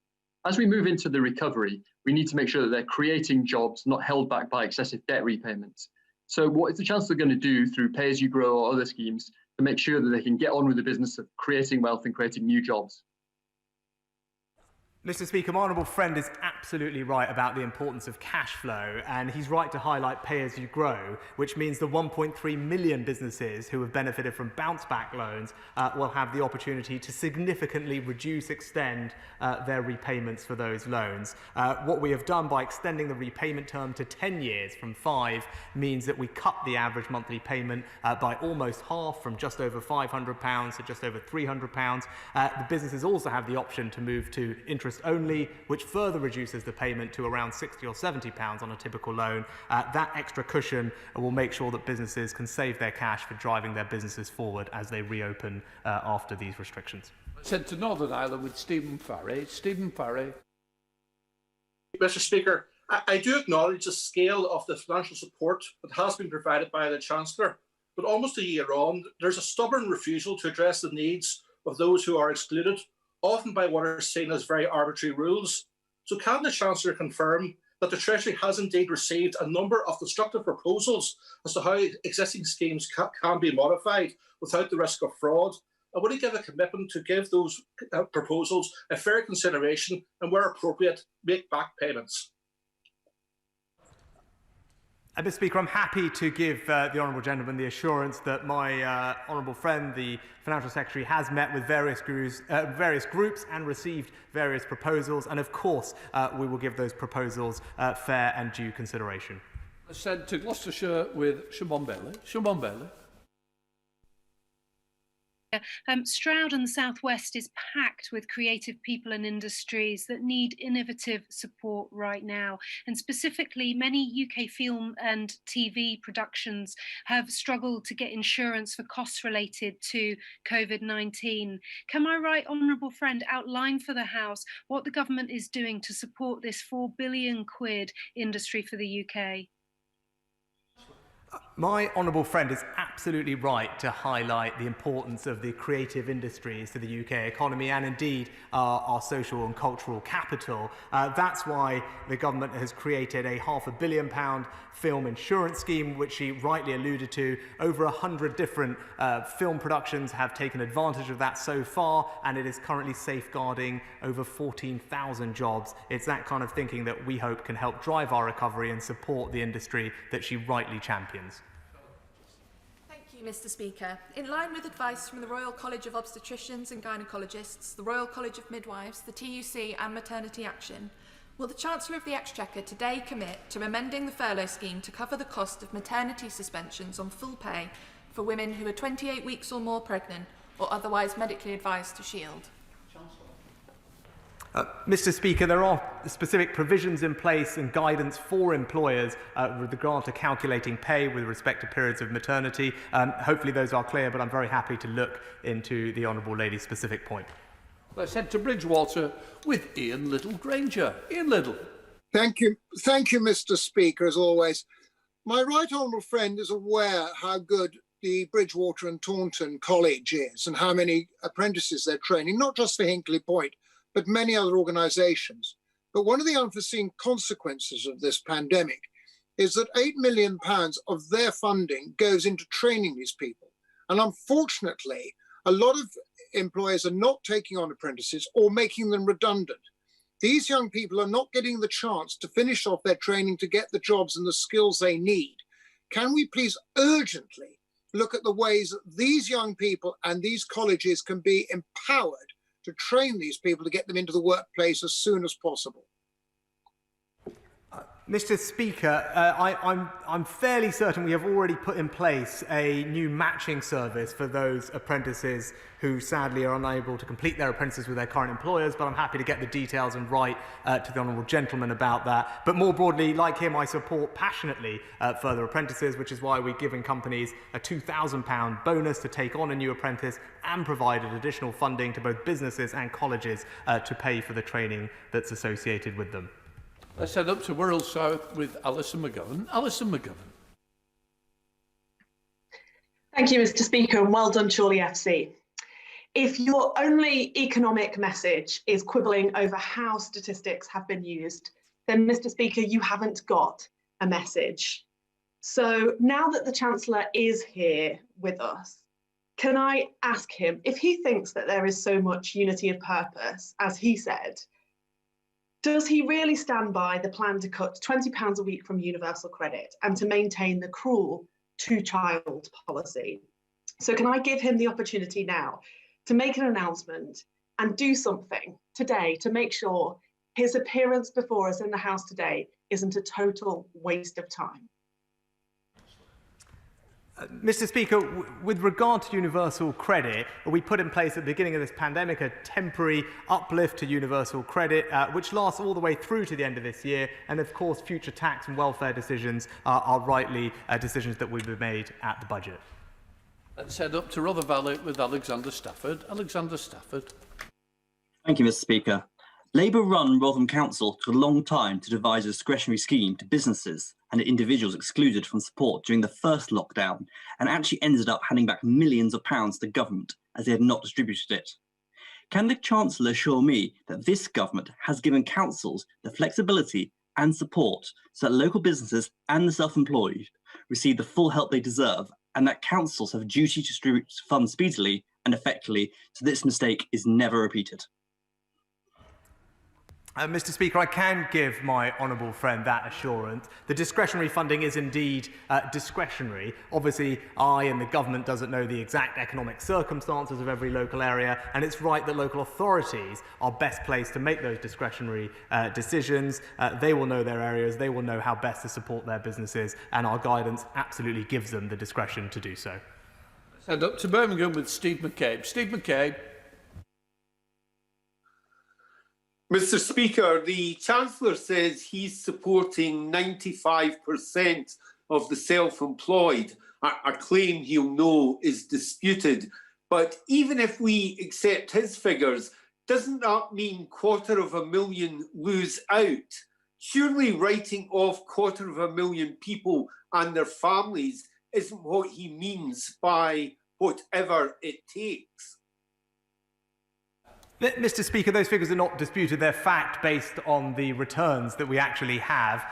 As we move into the recovery, we need to make sure that they're creating jobs, not held back by excessive debt repayments. So what is the Chancellor going to do through Pay As You Grow or other schemes to make sure that they can get on with the business of creating wealth and creating new jobs? Mr. Speaker, my honourable friend is absolutely right about the importance of cash flow, and he's right to highlight Pay As You Grow, which means the 1.3 million businesses who have benefited from bounce-back loans will have the opportunity to significantly extend their repayments for those loans. What we have done by extending the repayment term to 10 years from 5 means that we cut the average monthly payment by almost half, from just over £500 to just over £300. The businesses also have the option to move to interest only, which further reduces the payment to around £60 or £70 on a typical loan. That extra cushion will make sure that businesses can save their cash for driving their businesses forward as they reopen after these restrictions. Sent to Northern Ireland with Stephen Farry. Stephen Farry. Mr. Speaker, I do acknowledge the scale of the financial support that has been provided by the Chancellor, but almost a year on, there's a stubborn refusal to address the needs of those who are excluded, often by what are seen as very arbitrary rules. So can the Chancellor confirm that the Treasury has indeed received a number of constructive proposals as to how existing schemes can be modified without the risk of fraud? And will he give a commitment to give those proposals a fair consideration and, where appropriate, make back payments? Mr. Speaker, I'm happy to give the honourable gentleman the assurance that my honourable friend, the Financial Secretary, has met with various groups and received various proposals, and of course we will give those proposals fair and due consideration. Sent to Gloucestershire with Siobhan Bailey. Siobhan Bailey. Stroud and the Southwest is packed with creative people and industries that need innovative support right now. And specifically, many UK film and TV productions have struggled to get insurance for costs related to COVID-19. Can my right honourable friend outline for the House what the government is doing to support this £4 billion industry for the UK? My honourable friend is absolutely right to highlight the importance of the creative industries to the UK economy and indeed our social and cultural capital. That's why the government has created a £500 million film insurance scheme, which she rightly alluded to. Over 100 different film productions have taken advantage of that so far, and it is currently safeguarding over 14,000 jobs. It's that kind of thinking that we hope can help drive our recovery and support the industry that she rightly champions. Mr. Speaker, in line with advice from the Royal College of Obstetricians and Gynaecologists, the Royal College of Midwives, the TUC and Maternity Action, will the Chancellor of the Exchequer today commit to amending the furlough scheme to cover the cost of maternity suspensions on full pay for women who are 28 weeks or more pregnant or otherwise medically advised to shield? Mr. Speaker, there are specific provisions in place and guidance for employers with regard to calculating pay with respect to periods of maternity. Hopefully those are clear, but I'm very happy to look into the Honourable Lady's specific point. Let's head to Bridgewater with Ian Little-Granger. Ian Little. Thank you, Mr. Speaker, as always. My right honourable friend is aware how good the Bridgewater and Taunton College is and how many apprentices they're training, not just for Hinkley Point, but many other organisations. But one of the unforeseen consequences of this pandemic is that £8 million of their funding goes into training these people. And unfortunately, a lot of employers are not taking on apprentices or making them redundant. These young people are not getting the chance to finish off their training to get the jobs and the skills they need. Can we please urgently look at the ways that these young people and these colleges can be empowered to train these people to get them into the workplace as soon as possible? Mr. Speaker, I'm fairly certain we have already put in place a new matching service for those apprentices who sadly are unable to complete their apprentices with their current employers, but I'm happy to get the details and write to the Honourable Gentleman about that. But more broadly, like him, I support passionately further apprentices, which is why we're giving companies a £2,000 bonus to take on a new apprentice and provided additional funding to both businesses and colleges to pay for the training that's associated with them. Let's head up to Wirral South with Alison McGovern. Alison McGovern. Thank you, Mr. Speaker, and well done, Chorley FC. If your only economic message is quibbling over how statistics have been used, then, Mr. Speaker, you haven't got a message. So now that the Chancellor is here with us, can I ask him if he thinks that there is so much unity of purpose, as he said, does he really stand by the plan to cut £20 a week from universal credit and to maintain the cruel two-child policy? So can I give him the opportunity now to make an announcement and do something today to make sure his appearance before us in the House today isn't a total waste of time? Mr. Speaker, with regard to universal credit, we put in place at the beginning of this pandemic a temporary uplift to universal credit, which lasts all the way through to the end of this year. And of course, future tax and welfare decisions are rightly decisions that will be made at the budget. Let's head up to Rother Valley with Alexander Stafford. Alexander Stafford. Thank you, Mr. Speaker. Labour run Rotherham Council took a long time to devise a discretionary scheme to businesses and individuals excluded from support during the first lockdown, and actually ended up handing back millions of pounds to government as they had not distributed it. Can the Chancellor assure me that this government has given councils the flexibility and support so that local businesses and the self-employed receive the full help they deserve, and that councils have a duty to distribute funds speedily and effectively so this mistake is never repeated? Mr. Speaker, I can give my honourable friend that assurance. The discretionary funding is indeed discretionary. Obviously, I and the government doesn't know the exact economic circumstances of every local area, and it's right that local authorities are best placed to make those discretionary decisions. They will know their areas, they will know how best to support their businesses, and our guidance absolutely gives them the discretion to do so. Let's head up to Birmingham with Steve McCabe. Steve McCabe. Mr. Speaker, the Chancellor says he's supporting 95% of the self-employed, a claim he'll know is disputed. But even if we accept his figures, doesn't that mean 250,000 lose out? Surely writing off 250,000 people and their families isn't what he means by whatever it takes. Mr. Speaker, those figures are not disputed. They're fact based on the returns that we actually have.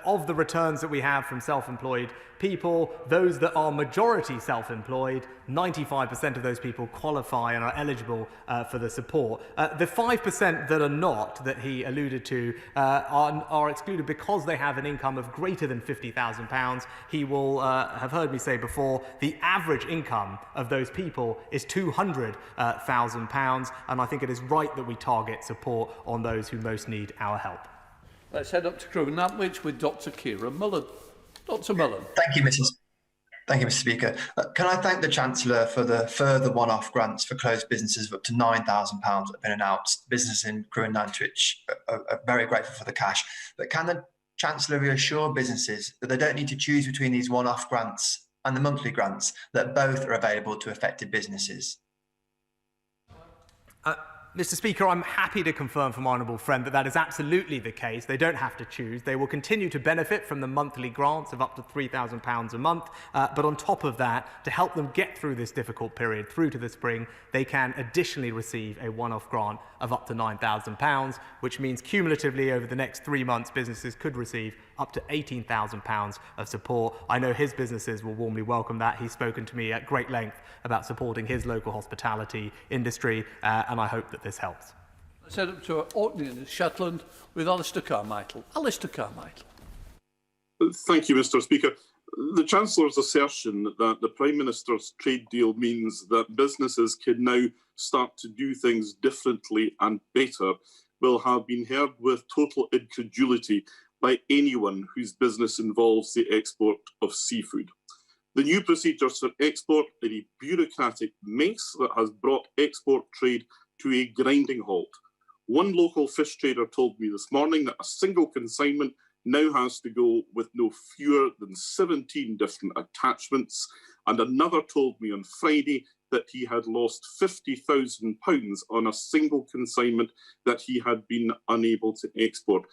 Of the returns that we have from self-employed people, those that are majority self-employed, 95% of those people qualify and are eligible for the support. The 5% that are not, that he alluded to, are excluded because they have an income of greater than £50,000. He will have heard me say before, the average income of those people is £200,000, and I think it is right that we target support on those who most need our help. Let's head up to Crewe Nantwich with Dr. Ciara Mullen. Dr. Mullen. Thank you, Mr. Speaker. Can I thank the Chancellor for the further one-off grants for closed businesses of up to £9,000 that have been announced. Businesses in Crewe and Nantwich are very grateful for the cash. But can the Chancellor reassure businesses that they don't need to choose between these one-off grants and the monthly grants, that both are available to affected businesses? Mr. Speaker, I'm happy to confirm from my honourable friend that that is absolutely the case. They don't have to choose. They will continue to benefit from the monthly grants of up to £3,000 a month. But on top of that, to help them get through this difficult period through to the spring, they can additionally receive a one-off grant of up to £9,000, which means cumulatively over the next 3 months, businesses could receive up to £18,000 of support. I know his businesses will warmly welcome that. He's spoken to me at great length about supporting his local hospitality industry, and I hope that this helps. Let's head up to Orkney in Shetland with Alistair Carmichael. Alistair Carmichael. Thank you, Mr. Speaker. The Chancellor's assertion that the Prime Minister's trade deal means that businesses can now start to do things differently and better will have been heard with total incredulity by anyone whose business involves the export of seafood. The new procedures for export are a bureaucratic mess that has brought export trade to a grinding halt. One local fish trader told me this morning that a single consignment now has to go with no fewer than 17 different attachments, and another told me on Friday that he had lost £50,000 on a single consignment that he had been unable to export.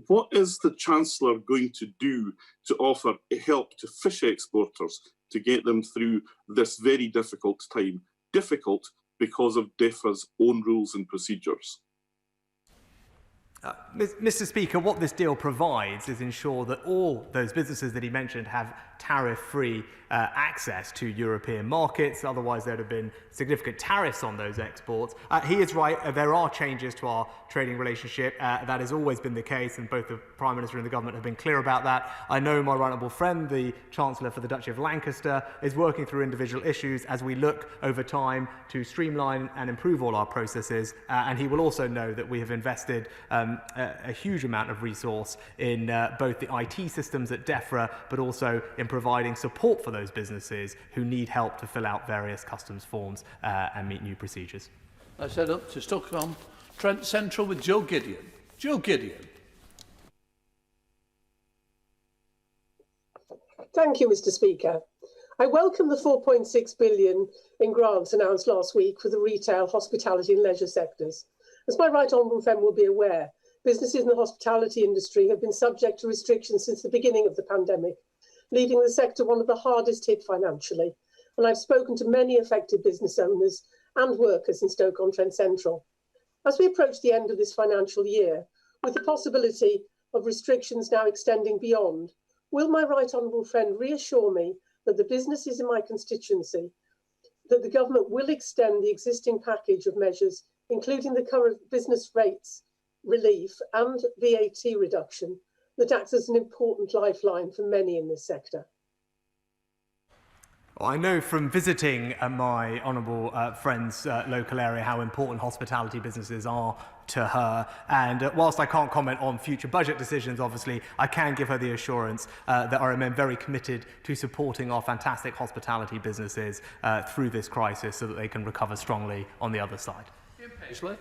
What is the Chancellor going to do to offer help to fish exporters to get them through this very difficult time? Difficult because of DEFRA's own rules and procedures. Mr. Speaker, what this deal provides is ensure that all those businesses that he mentioned have tariff-free access to European markets. Otherwise, there'd have been significant tariffs on those exports. He is right. There are changes to our trading relationship. That has always been the case, and both the Prime Minister and the government have been clear about that. I know my right honourable friend, the Chancellor for the Duchy of Lancaster, is working through individual issues as we look over time to streamline and improve all our processes. And he will also know that we have invested a huge amount of resource in both the IT systems at DEFRA, but also in providing support for those businesses who need help to fill out various customs forms and meet new procedures. I set up to Stockholm, Trent Central with Joe Gideon. Joe Gideon. Thank you, Mr. Speaker. I welcome the £4.6 billion in grants announced last week for the retail, hospitality and leisure sectors. As my right honourable friend will be aware, businesses in the hospitality industry have been subject to restrictions since the beginning of the pandemic, leaving the sector one of the hardest hit financially. And I've spoken to many affected business owners and workers in Stoke-on-Trent Central. As we approach the end of this financial year, with the possibility of restrictions now extending beyond, will my right honourable friend reassure me that the businesses in my constituency, that the government will extend the existing package of measures, including the current business rates relief and VAT reduction, that acts as an important lifeline for many in this sector? Well, I know from visiting my honourable friend's local area how important hospitality businesses are to her, and whilst I can't comment on future budget decisions, obviously, I can give her the assurance that I remain very committed to supporting our fantastic hospitality businesses through this crisis so that they can recover strongly on the other side. Paisley.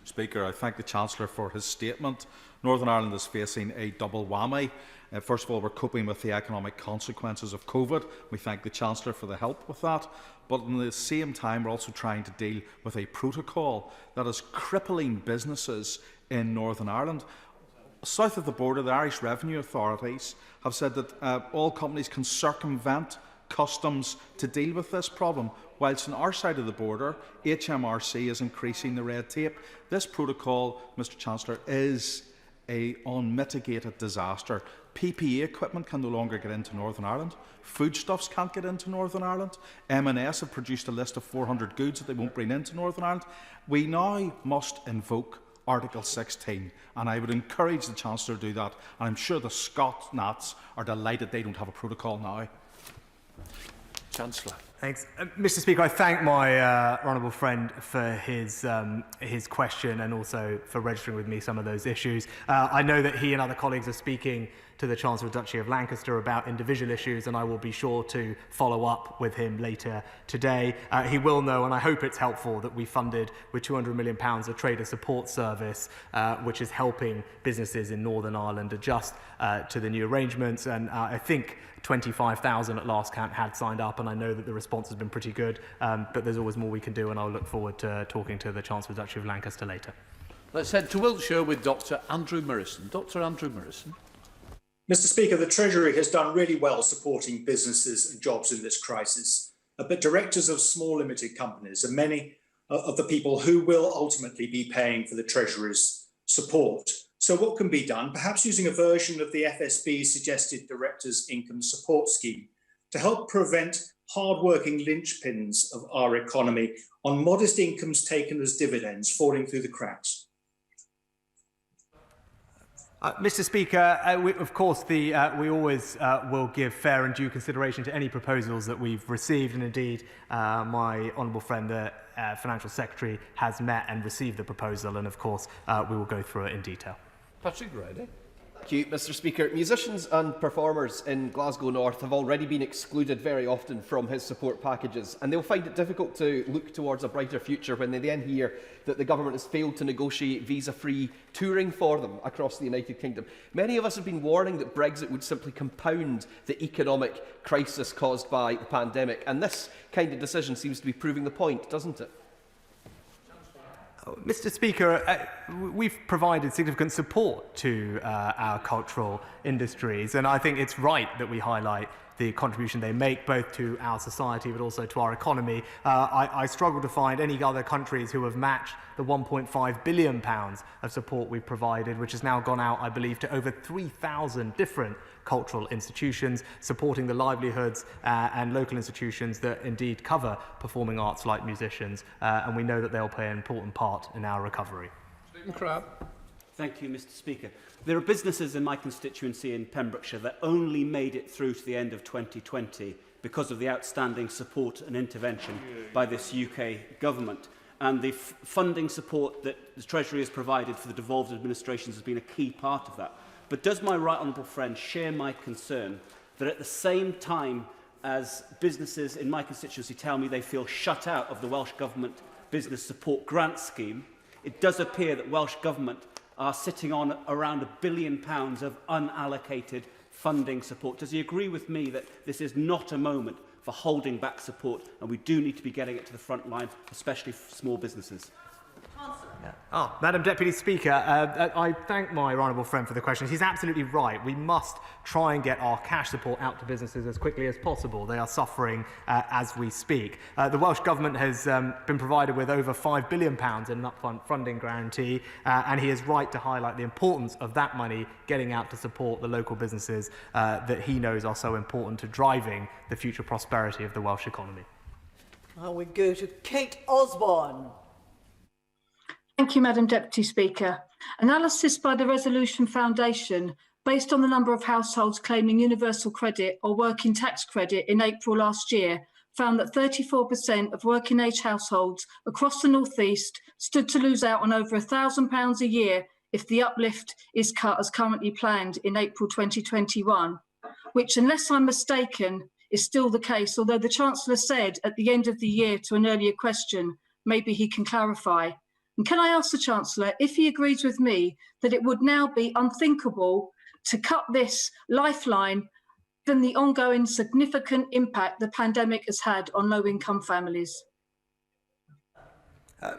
Speaker, I thank the Chancellor for his statement. Northern Ireland is facing a double whammy. First of all, we're coping with the economic consequences of COVID. We thank the Chancellor for the help with that. But at the same time, we're also trying to deal with a protocol that is crippling businesses in Northern Ireland. South of the border, the Irish Revenue Authorities have said that all companies can circumvent customs to deal with this problem, whilst on our side of the border, HMRC is increasing the red tape. This protocol, Mr. Chancellor, is an unmitigated disaster. PPE equipment can no longer get into Northern Ireland. Foodstuffs can't get into Northern Ireland. M&S have produced a list of 400 goods that they won't bring into Northern Ireland. We now must invoke Article 16, and I would encourage the Chancellor to do that. And I'm sure the Scot Nats are delighted they don't have a protocol now. Chancellor. Thanks. Mr. Speaker, I thank my honourable friend for his question and also for registering with me some of those issues. I know that he and other colleagues are speaking to the Chancellor of the Duchy of Lancaster about individual issues, and I will be sure to follow up with him later today. He will know, and I hope it's helpful, that we funded with £200 million a trader support service, which is helping businesses in Northern Ireland adjust to the new arrangements. And I think 25,000 at last count had signed up, and I know that the response has been pretty good, but there's always more we can do, and I'll look forward to talking to the Chancellor of the Duchy of Lancaster later. Let's head to Wiltshire with Dr. Andrew Murison. Dr. Andrew Murison. Mr. Speaker, the Treasury has done really well supporting businesses and jobs in this crisis, but directors of small limited companies are many of the people who will ultimately be paying for the Treasury's support. So what can be done? Perhaps using a version of the FSB's suggested Directors' Income Support Scheme to help prevent hard-working linchpins of our economy on modest incomes taken as dividends falling through the cracks. Mr. Speaker, of course, we always will give fair and due consideration to any proposals that we've received, and indeed, my honourable friend, the Financial Secretary, has met and received the proposal, and of course, we will go through it in detail. Patrick Grady. Thank you, Mr. Speaker. Musicians and performers in Glasgow North have already been excluded very often from his support packages, and they'll find it difficult to look towards a brighter future when they then hear that the government has failed to negotiate visa-free touring for them across the United Kingdom. Many of us have been warning that Brexit would simply compound the economic crisis caused by the pandemic, and this kind of decision seems to be proving the point, doesn't it? Mr. Speaker, we've provided significant support to our cultural industries, and I think it's right that we highlight the contribution they make both to our society but also to our economy. I struggle to find any other countries who have matched the £1.5 billion of support we've provided, which has now gone out, I believe, to over 3,000 different cultural institutions, supporting the livelihoods and local institutions that indeed cover performing arts like musicians, and we know that they'll play an important part in our recovery. Thank you, Mr. Speaker. There are businesses in my constituency in Pembrokeshire that only made it through to the end of 2020 because of the outstanding support and intervention by this UK government. And the funding support that the Treasury has provided for the devolved administrations has been a key part of that. But does my right honourable friend share my concern that at the same time as businesses in my constituency tell me they feel shut out of the Welsh Government Business Support Grant Scheme, it does appear that Welsh Government are sitting on around £1 billion of unallocated funding support? Does he agree with me that this is not a moment for holding back support and we do need to be getting it to the front line, especially for small businesses? Madam Deputy Speaker, I thank my honourable friend for the question. He's absolutely right. We must try and get our cash support out to businesses as quickly as possible. They are suffering as we speak. The Welsh Government has been provided with over £5 billion in an upfront funding guarantee, and he is right to highlight the importance of that money getting out to support the local businesses that he knows are so important to driving the future prosperity of the Welsh economy. And we go to Kate Osborne. Thank you, Madam Deputy Speaker. Analysis by the Resolution Foundation, based on the number of households claiming universal credit or working tax credit in April last year, found that 34% of working age households across the North East stood to lose out on over £1,000 a year if the uplift is cut as currently planned in April 2021, which, unless I'm mistaken, is still the case, although the Chancellor said at the end of the year to an earlier question, maybe he can clarify. And can I ask the Chancellor if he agrees with me that it would now be unthinkable to cut this lifeline given the ongoing significant impact the pandemic has had on low-income families?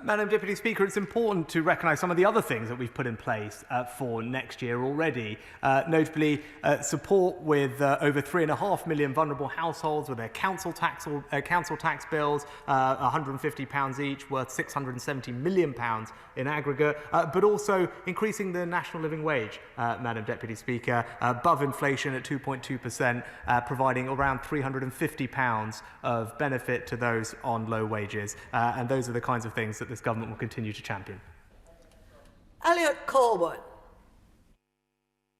Madam Deputy Speaker, it's important to recognise some of the other things that we've put in place for next year already, notably support with over 3.5 million vulnerable households with their council tax bills, £150 each, worth £670 million in aggregate, but also increasing the national living wage, Madam Deputy Speaker, above inflation at 2.2%, providing around £350 of benefit to those on low wages. And those are the kinds of things that this government will continue to champion. Elliot Colwood.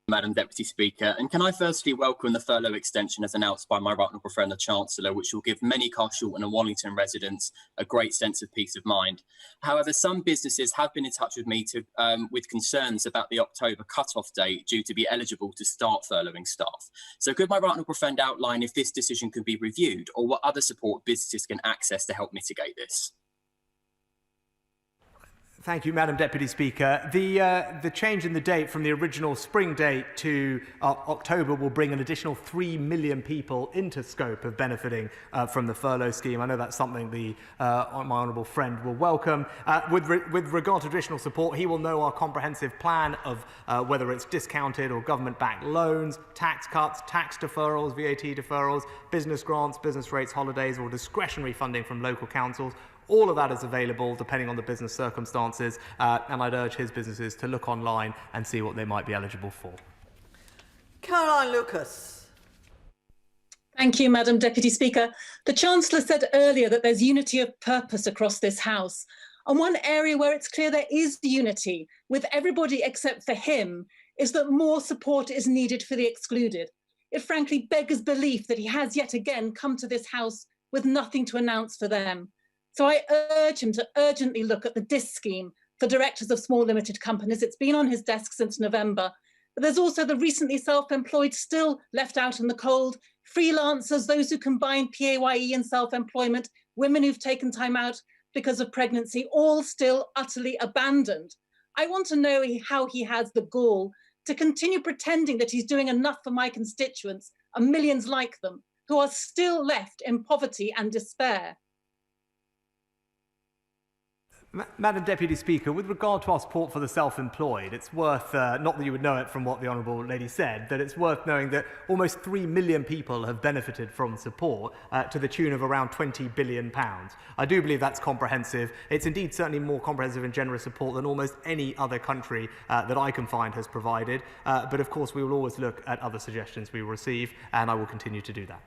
Madam Deputy Speaker, and can I firstly welcome the furlough extension as announced by my right honourable friend the Chancellor, which will give many Carshall and Wallington residents a great sense of peace of mind. However, some businesses have been in touch with me with concerns about the October cut-off date due to be eligible to start furloughing staff. So could my right honourable friend outline if this decision can be reviewed or what other support businesses can access to help mitigate this? Thank you, Madam Deputy Speaker. The change in the date from the original spring date to October will bring an additional 3 million people into scope of benefiting from the furlough scheme. I know that's something my honourable friend will welcome. With regard to additional support, he will know our comprehensive plan of whether it's discounted or government-backed loans, tax cuts, tax deferrals, VAT deferrals, business grants, business rates, holidays, or discretionary funding from local councils. All of that is available depending on the business circumstances, and I'd urge his businesses to look online and see what they might be eligible for. Caroline Lucas. Thank you, Madam Deputy Speaker. The Chancellor said earlier that there's unity of purpose across this House. And one area where it's clear there is unity, with everybody except for him, is that more support is needed for the excluded. It frankly beggars belief that he has yet again come to this House with nothing to announce for them. So I urge him to urgently look at the DIS scheme for directors of small limited companies. It's been on his desk since November. But there's also the recently self-employed still left out in the cold, freelancers, those who combine PAYE and self-employment, women who've taken time out because of pregnancy, all still utterly abandoned. I want to know how he has the gall to continue pretending that he's doing enough for my constituents and millions like them who are still left in poverty and despair. Madam Deputy Speaker, with regard to our support for the self-employed, it's worth, not that you would know it from what the Honourable Lady said, that it's worth knowing that almost 3 million people have benefited from support to the tune of around £20 billion. I do believe that's comprehensive. It's indeed certainly more comprehensive and generous support than almost any other country that I can find has provided. But of course, we will always look at other suggestions we will receive, and I will continue to do that.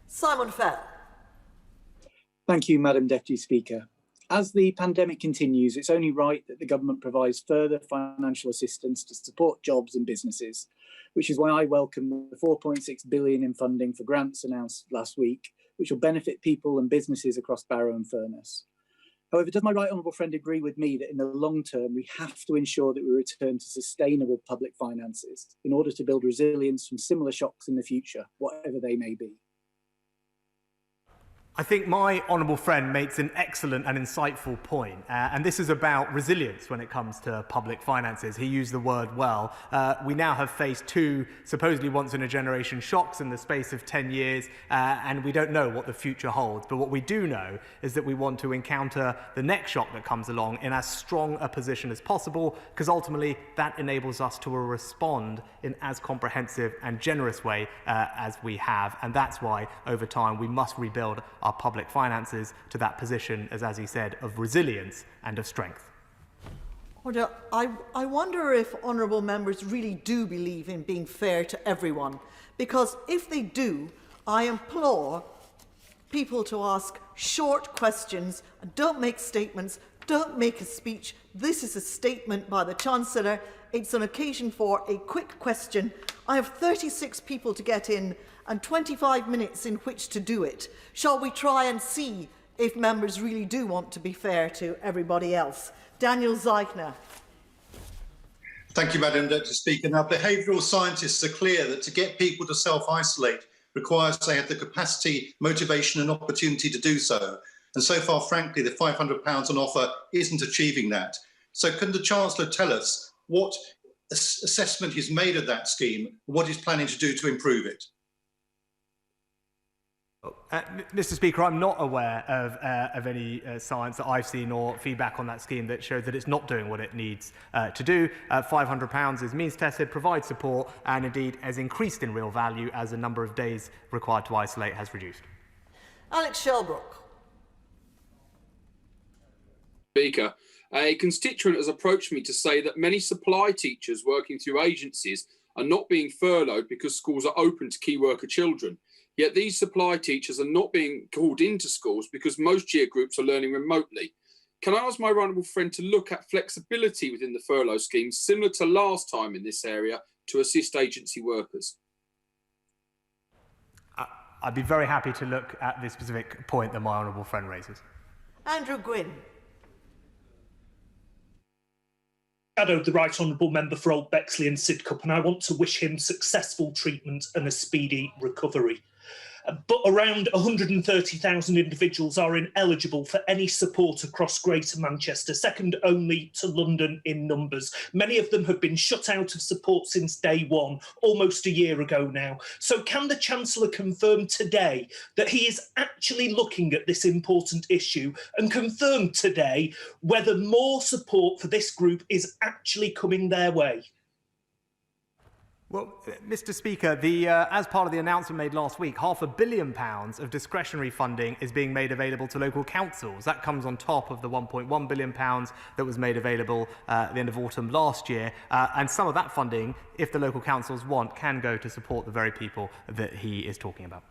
Simon Fell. Thank you, Madam Deputy Speaker. As the pandemic continues, it's only right that the government provides further financial assistance to support jobs and businesses, which is why I welcome the £4.6 billion in funding for grants announced last week, which will benefit people and businesses across Barrow and Furness. However, does my right honourable friend agree with me that in the long term, we have to ensure that we return to sustainable public finances in order to build resilience from similar shocks in the future, whatever they may be? I think my honourable friend makes an excellent and insightful point, and this is about resilience when it comes to public finances. He used the word well. We now have faced two supposedly once-in-a-generation shocks in the space of 10 years, and we don't know what the future holds. But what we do know is that we want to encounter the next shock that comes along in as strong a position as possible, because ultimately that enables us to respond in as comprehensive and generous way as we have. And that's why, over time, we must rebuild our public finances to that position, as he said, of resilience and of strength. I wonder if honourable members really do believe in being fair to everyone, because if they do, I implore people to ask short questions and don't make statements, don't make a speech. This is a statement by the Chancellor. It's an occasion for a quick question. I have 36 people to get in and 25 minutes in which to do it. Shall we try and see if members really do want to be fair to everybody else? Daniel Zeichner. Thank you, Madam Deputy Speaker. Now, behavioural scientists are clear that to get people to self-isolate requires they have the capacity, motivation and opportunity to do so. And so far, frankly, the £500 on offer isn't achieving that. So can the Chancellor tell us what assessment he's made of that scheme and what he's planning to do to improve it? Mr. Speaker, I'm not aware of any science that I've seen or feedback on that scheme that shows that it's not doing what it needs to do. £500 is means tested, provides support, and indeed has increased in real value as the number of days required to isolate has reduced. Alex Shelbrook. Speaker, a constituent has approached me to say that many supply teachers working through agencies are not being furloughed because schools are open to key worker children. Yet these supply teachers are not being called into schools because most year groups are learning remotely. Can I ask my honourable friend to look at flexibility within the furlough scheme, similar to last time in this area, to assist agency workers? I'd be very happy to look at the specific point that my honourable friend raises. Andrew Gwynn. Shadowed the Right Honourable Member for Old Bexley and Sidcup, and I want to wish him successful treatment and a speedy recovery. But around 130,000 individuals are ineligible for any support across Greater Manchester, second only to London in numbers. Many of them have been shut out of support since day one, almost a year ago now. So can the Chancellor confirm today that he is actually looking at this important issue and confirm today whether more support for this group is actually coming their way? Well, Mr. Speaker, as part of the announcement made last week, £500 million of discretionary funding is being made available to local councils. That comes on top of the £1.1 billion that was made available at the end of autumn last year. And some of that funding, if the local councils want, can go to support the very people that he is talking about.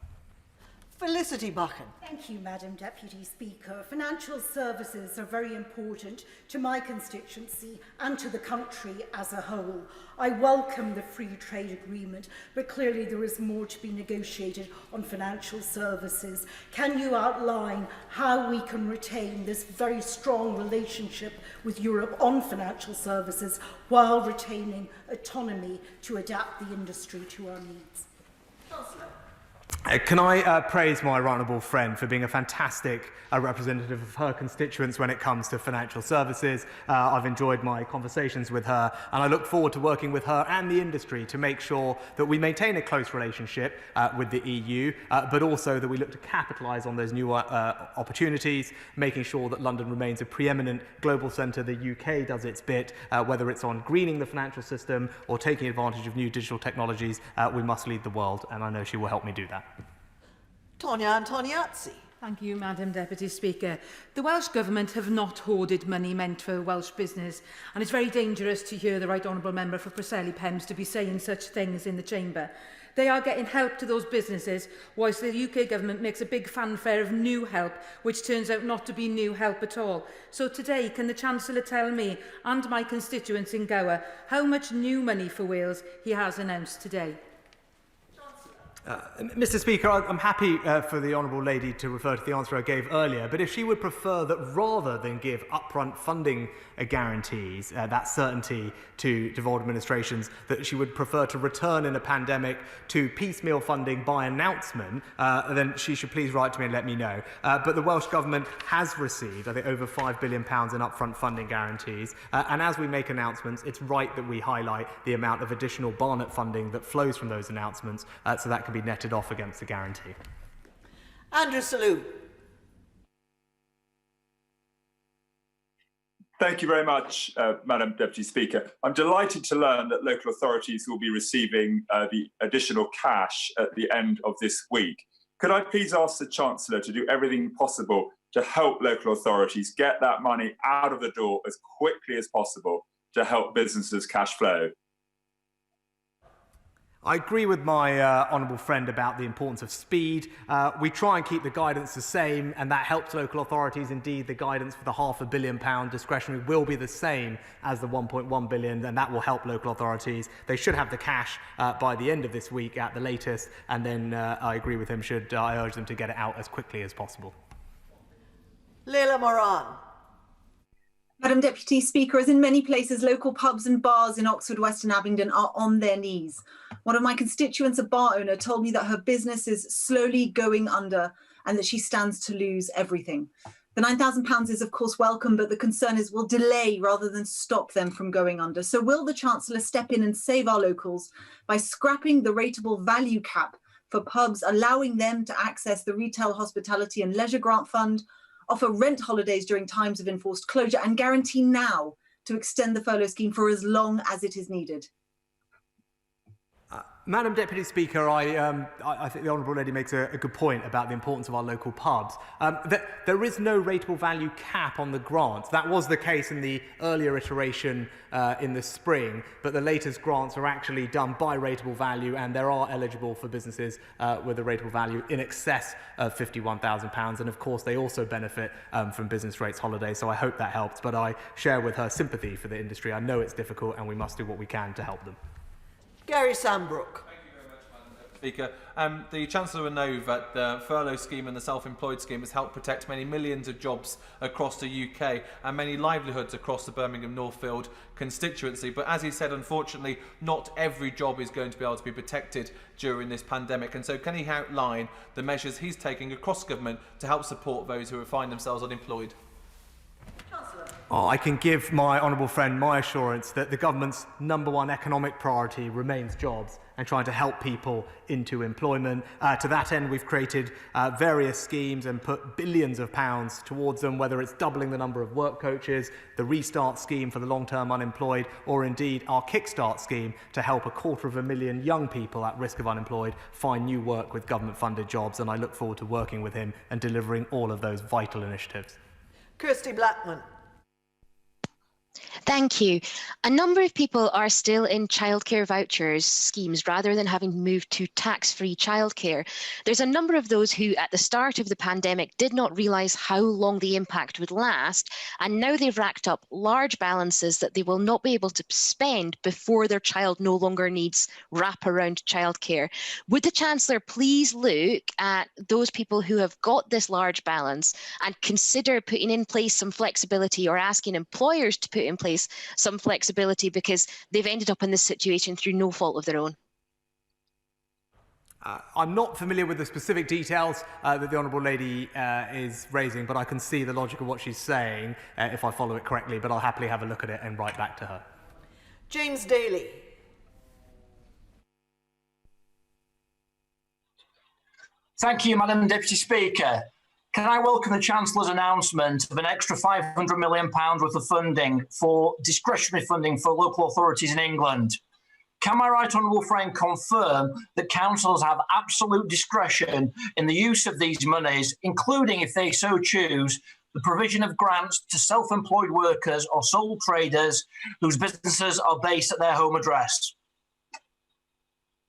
Felicity Buchan. Thank you, Madam Deputy Speaker. Financial services are very important to my constituency and to the country as a whole. I welcome the free trade agreement, but clearly there is more to be negotiated on financial services. Can you outline how we can retain this very strong relationship with Europe on financial services while retaining autonomy to adapt the industry to our needs? Can I praise my right honourable friend for being a fantastic representative of her constituents when it comes to financial services. I've enjoyed my conversations with her, and I look forward to working with her and the industry to make sure that we maintain a close relationship with the EU, but also that we look to capitalise on those new opportunities, making sure that London remains a preeminent global centre. The UK does its bit, whether it's on greening the financial system or taking advantage of new digital technologies. We must lead the world, and I know she will help me do that. Tonya Antoniazzi. Thank you, Madam Deputy Speaker. The Welsh Government have not hoarded money meant for Welsh business, and it's very dangerous to hear the Right Honourable Member for Preseli Pems to be saying such things in the Chamber. They are getting help to those businesses, whilst the UK Government makes a big fanfare of new help, which turns out not to be new help at all. So today, can the Chancellor tell me and my constituents in Gower how much new money for Wales he has announced today? Mr. Speaker, I'm happy for the Honourable Lady to refer to the answer I gave earlier, but if she would prefer that rather than give upfront funding guarantees, that certainty to devolved administrations, that she would prefer to return in a pandemic to piecemeal funding by announcement, then she should please write to me and let me know. But the Welsh Government has received, I think, over £5 billion in upfront funding guarantees, and as we make announcements, it's right that we highlight the amount of additional Barnett funding that flows from those announcements, so that can be netted off against the guarantee. Andrew Selous. Thank you very much, Madam Deputy Speaker. I'm delighted to learn that local authorities will be receiving the additional cash at the end of this week. Could I please ask the Chancellor to do everything possible to help local authorities get that money out of the door as quickly as possible to help businesses cash flow? I agree with my honourable friend about the importance of speed. We try and keep the guidance the same, and that helps local authorities. Indeed, the guidance for the £500 million discretionary will be the same as the £1.1 billion, and that will help local authorities. They should have the cash by the end of this week at the latest, and then I agree with him, I urge them to get it out as quickly as possible. Leila Moran. Madam Deputy Speaker, as in many places, local pubs and bars in Oxford, West and Abingdon are on their knees. One of my constituents, a bar owner, told me that her business is slowly going under and that she stands to lose everything. The £9,000 is, of course, welcome, but the concern is will delay rather than stop them from going under. So will the Chancellor step in and save our locals by scrapping the rateable value cap for pubs, allowing them to access the Retail, Hospitality and Leisure Grant Fund, offer rent holidays during times of enforced closure, and guarantee now to extend the furlough scheme for as long as it is needed? Madam Deputy Speaker, I think the Honourable Lady makes a good point about the importance of our local pubs. There is no rateable value cap on the grants. That was the case in the earlier iteration in the spring, but the latest grants are actually done by rateable value, and they are eligible for businesses with a rateable value in excess of £51,000. And of course, they also benefit from business rates holidays, so I hope that helps. But I share with her sympathy for the industry. I know it's difficult, and we must do what we can to help them. Gary Sambrook. Speaker, the Chancellor will know that the furlough scheme and the self-employed scheme has helped protect many millions of jobs across the UK and many livelihoods across the Birmingham Northfield constituency. But as he said, unfortunately, not every job is going to be able to be protected during this pandemic. And so can he outline the measures he's taking across government to help support those who find themselves unemployed? I can give my honourable friend my assurance that the government's #1 economic priority remains jobs and trying to help people into employment. To that end, we've created various schemes and put billions of pounds towards them, whether it's doubling the number of work coaches, the Restart scheme for the long-term unemployed, or indeed our Kickstart scheme to help 250,000 young people at risk of unemployed find new work with government-funded jobs. And I look forward to working with him and delivering all of those vital initiatives. Kirsty Blackman. Thank you. A number of people are still in childcare vouchers schemes rather than having moved to tax-free childcare. There's a number of those who at the start of the pandemic did not realise how long the impact would last, and now they've racked up large balances that they will not be able to spend before their child no longer needs wraparound childcare. Would the Chancellor please look at those people who have got this large balance and consider putting in place some flexibility, or asking employers to put in place some flexibility because they've ended up in this situation through no fault of their own? I'm not familiar with the specific details that the Honourable Lady is raising, but I can see the logic of what she's saying if I follow it correctly, but I'll happily have a look at it and write back to her. James Daly. Thank you, Madam Deputy Speaker. Can I welcome the Chancellor's announcement of an extra £500 million worth of funding for discretionary funding for local authorities in England? Can my right honourable friend confirm that councils have absolute discretion in the use of these monies, including, if they so choose, the provision of grants to self-employed workers or sole traders whose businesses are based at their home address?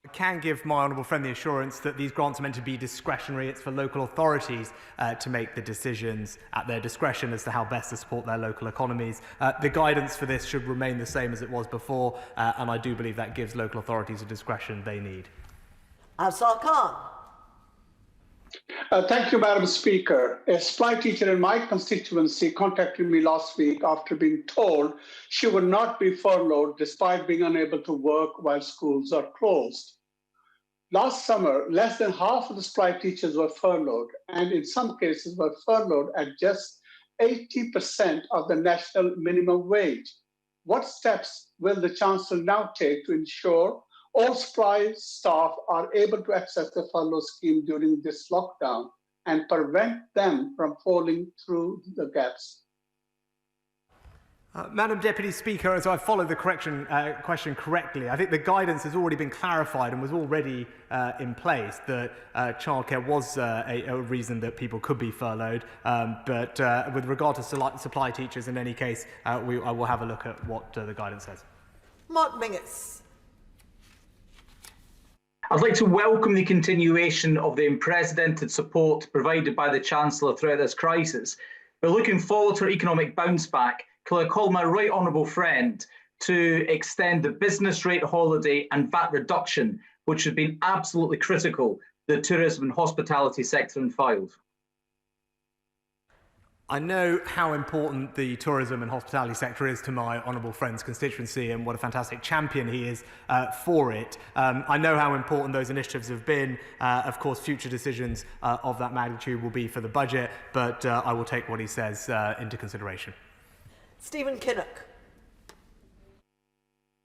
I can give my honourable friend the assurance that these grants are meant to be discretionary. It's for local authorities to make the decisions at their discretion as to how best to support their local economies. The guidance for this should remain the same as it was before, and I do believe that gives local authorities the discretion they need. Afzal Khan. Thank you, Madam Speaker. A supply teacher in my constituency contacted me last week after being told she would not be furloughed despite being unable to work while schools are closed. Last summer, less than half of the supply teachers were furloughed, and in some cases were furloughed at just 80% of the national minimum wage. What steps will the Chancellor now take to ensure all supply staff are able to access the furlough scheme during this lockdown and prevent them from falling through the gaps? Madam Deputy Speaker, as I follow the question correctly, I think the guidance has already been clarified and was already in place that childcare was a reason that people could be furloughed. But with regard to supply teachers, in any case, I will have a look at what the guidance says. Mark Mingus. I'd like to welcome the continuation of the unprecedented support provided by the Chancellor throughout this crisis. But looking forward to our economic bounce back, can I call my right honourable friend to extend the business rate holiday and VAT reduction, which have been absolutely critical to the tourism and hospitality sector in Fylde? I know how important the tourism and hospitality sector is to my honourable friend's constituency and what a fantastic champion he is for it. I know how important those initiatives have been. Of course, future decisions of that magnitude will be for the budget, but I will take what he says into consideration. Stephen Kinnock.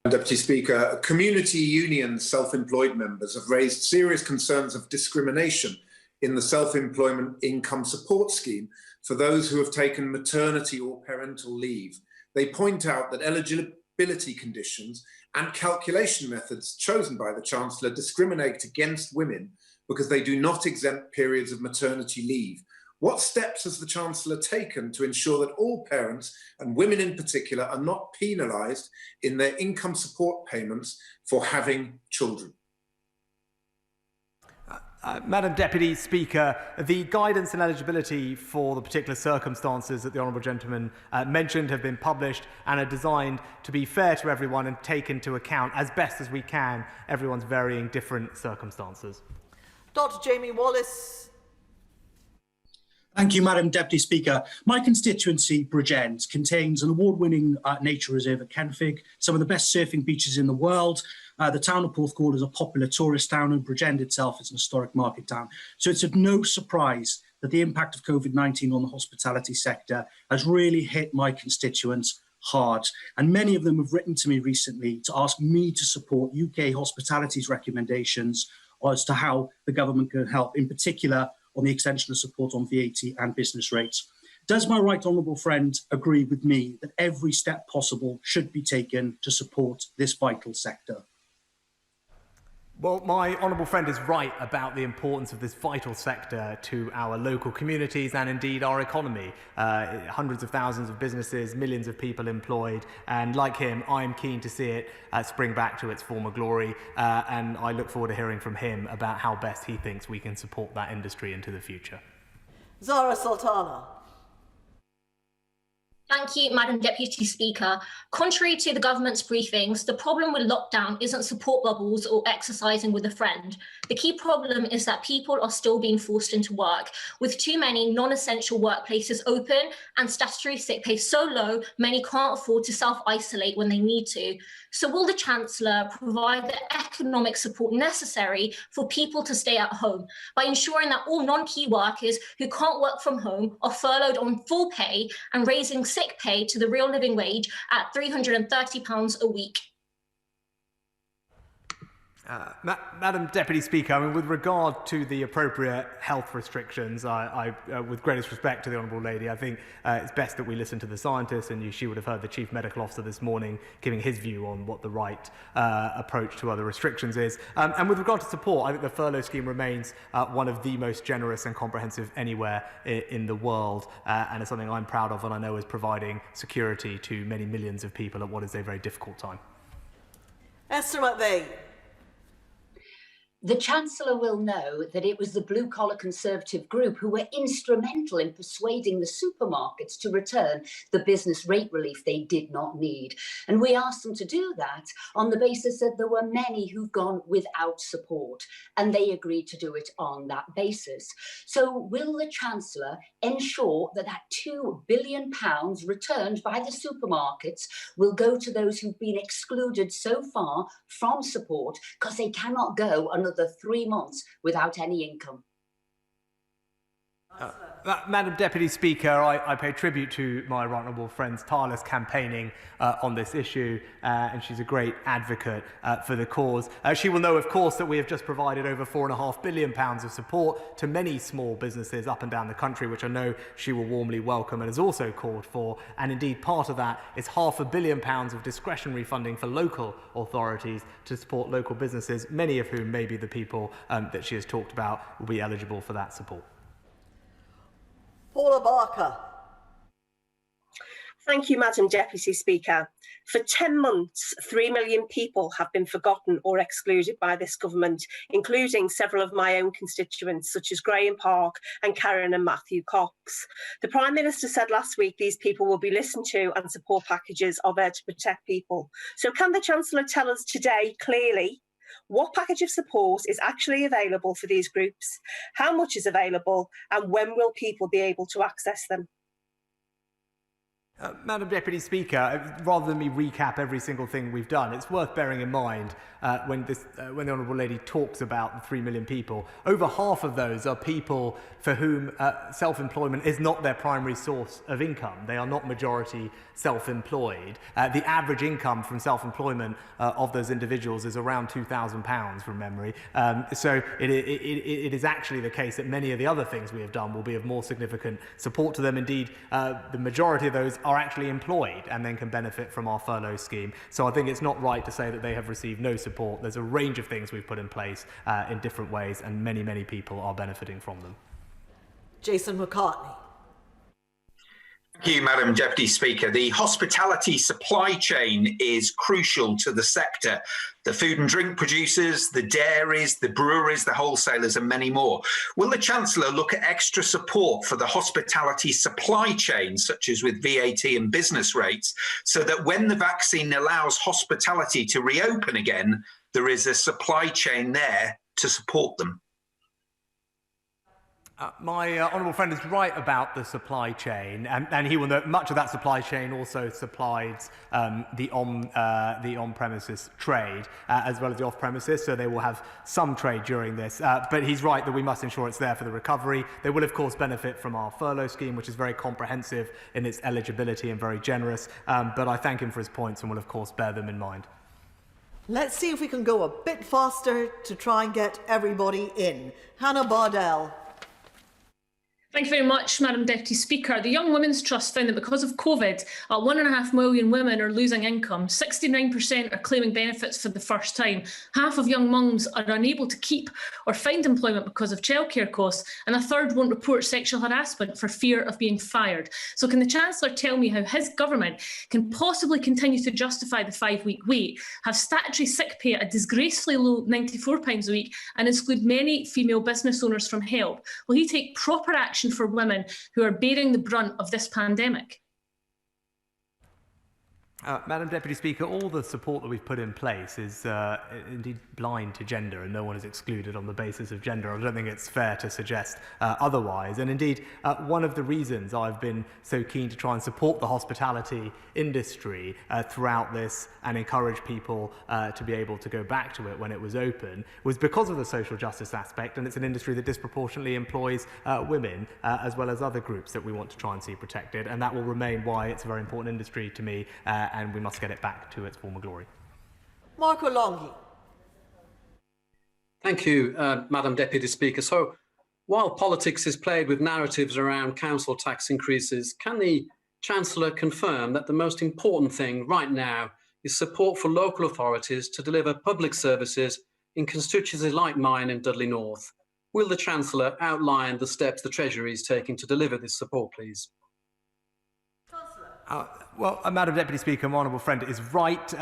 Deputy Speaker, community union self-employed members have raised serious concerns of discrimination in the self-employment income support scheme for those who have taken maternity or parental leave. They point out that eligibility conditions and calculation methods chosen by the Chancellor discriminate against women because they do not exempt periods of maternity leave. What steps has the Chancellor taken to ensure that all parents, and women in particular, are not penalised in their income support payments for having children? Madam Deputy Speaker, the guidance and eligibility for the particular circumstances that the Honourable Gentleman mentioned have been published and are designed to be fair to everyone and take into account, as best as we can, everyone's varying different circumstances. Dr. Jamie Wallace. Thank you, Madam Deputy Speaker. My constituency, Bridgend, contains an award-winning nature reserve at Kenfig, some of the best surfing beaches in the world. The town of Porthcawl is a popular tourist town, and Bridgend itself is an historic market town. So it's of no surprise that the impact of COVID-19 on the hospitality sector has really hit my constituents hard. And many of them have written to me recently to ask me to support UK Hospitality's recommendations as to how the government can help, in particular on the extension of support on VAT and business rates. Does my right honourable friend agree with me that every step possible should be taken to support this vital sector? Well, my honourable friend is right about the importance of this vital sector to our local communities and indeed our economy. Hundreds of thousands of businesses, millions of people employed, and like him, I'm keen to see it spring back to its former glory, and I look forward to hearing from him about how best he thinks we can support that industry into the future. Zara Sultana. Thank you, Madam Deputy Speaker. Contrary to the government's briefings, the problem with lockdown isn't support bubbles or exercising with a friend. The key problem is that people are still being forced into work, with too many non-essential workplaces open and statutory sick pay so low, many can't afford to self-isolate when they need to. So will the Chancellor provide the economic support necessary for people to stay at home by ensuring that all non-key workers who can't work from home are furloughed on full pay and raising sick pay to the real living wage at £330 a week? Madam Deputy Speaker, I mean, with regard to the appropriate health restrictions, with greatest respect to the Honourable Lady, I think it's best that we listen to the scientists, and she would have heard the Chief Medical Officer this morning giving his view on what the right approach to other restrictions is. And with regard to support, I think the furlough scheme remains one of the most generous and comprehensive anywhere in the world, and it's something I'm proud of and I know is providing security to many millions of people at what is a very difficult time. Esther McVeigh. The Chancellor will know that it was the blue-collar Conservative group who were instrumental in persuading the supermarkets to return the business rate relief they did not need. And we asked them to do that on the basis that there were many who've gone without support, and they agreed to do it on that basis. So will the Chancellor ensure that that £2 billion returned by the supermarkets will go to those who've been excluded so far from support because they cannot go another 3 months without any income? Madam Deputy Speaker, I pay tribute to my right honourable friend's tireless campaigning on this issue, and she's a great advocate for the cause. She will know, of course, that we have just provided over £4.5 billion of support to many small businesses up and down the country, which I know she will warmly welcome and has also called for. And indeed, part of that is £500 million of discretionary funding for local authorities to support local businesses, many of whom may be the people that she has talked about will be eligible for that support. Paula Barker. Thank you, Madam Deputy Speaker. For 10 months, 3 million people have been forgotten or excluded by this government, including several of my own constituents, such as Graham Park and Karen and Matthew Cox. The Prime Minister said last week these people will be listened to and support packages are there to protect people. So can the Chancellor tell us today clearly what package of support is actually available for these groups, how much is available, and when will people be able to access them? Madam Deputy Speaker, rather than me recap every single thing we've done, it's worth bearing in mind when the Honourable Lady talks about the 3 million people, over half of those are people for whom self-employment is not their primary source of income. They are not majority self-employed. The average income from self-employment of those individuals is around £2,000 from memory. So it is actually the case that many of the other things we have done will be of more significant support to them. Indeed, the majority of those are actually employed and then can benefit from our furlough scheme. So I think it's not right to say that they have received no support. There's a range of things we've put in place in different ways, and many, many people are benefiting from them. Jason McCartney. Thank you, Madam Deputy Speaker. The hospitality supply chain is crucial to the sector. The food and drink producers, the dairies, the breweries, the wholesalers, and many more. Will the Chancellor look at extra support for the hospitality supply chain, such as with VAT and business rates, so that when the vaccine allows hospitality to reopen again, there is a supply chain there to support them? My honourable friend is right about the supply chain, and he will know much of that supply chain also supplies the on-premises trade as well as the off-premises, so they will have some trade during this. But he's right that we must ensure it's there for the recovery. They will, of course, benefit from our furlough scheme, which is very comprehensive in its eligibility and very generous. But I thank him for his points and will, of course, bear them in mind. Let's see if we can go a bit faster to try and get everybody in. Hannah Bardell. Thank you very much, Madam Deputy Speaker. The Young Women's Trust found that because of COVID, 1.5 million women are losing income. 69% are claiming benefits for the first time. Half of young mums are unable to keep or find employment because of childcare costs, and a third won't report sexual harassment for fear of being fired. So can the Chancellor tell me how his government can possibly continue to justify the 5-week wait, have statutory sick pay at a disgracefully low £94 a week, and exclude many female business owners from help? Will he take proper action for women who are bearing the brunt of this pandemic? Madam Deputy Speaker, all the support that we've put in place is indeed blind to gender, and no one is excluded on the basis of gender. I don't think it's fair to suggest otherwise. And indeed, one of the reasons I've been so keen to try and support the hospitality industry throughout this and encourage people to be able to go back to it when it was open was because of the social justice aspect, and it's an industry that disproportionately employs women as well as other groups that we want to try and see protected, and that will remain why it's a very important industry to me, and we must get it back to its former glory. Marco Longhi. Thank you, Madam Deputy Speaker. So, while politics is played with narratives around council tax increases, can the Chancellor confirm that the most important thing right now is support for local authorities to deliver public services in constituencies like mine in Dudley North? Will the Chancellor outline the steps the Treasury is taking to deliver this support, please? Well, Madam Deputy Speaker, my honourable friend is right.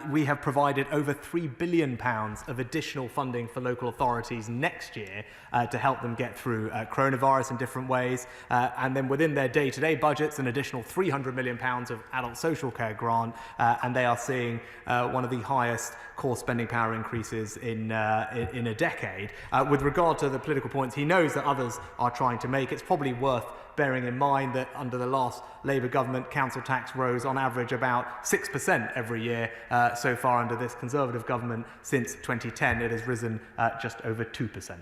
We have provided over £3 billion of additional funding for local authorities next year to help them get through coronavirus in different ways. And then within their day-to-day budgets, an additional £300 million of adult social care grant. And they are seeing one of the highest core spending power increases in a decade. With regard to the political points he knows that others are trying to make, it's probably worth bearing in mind that under the last Labour government, council tax rose on average about 6% every year. So far under this Conservative government, since 2010, it has risen just over 2%.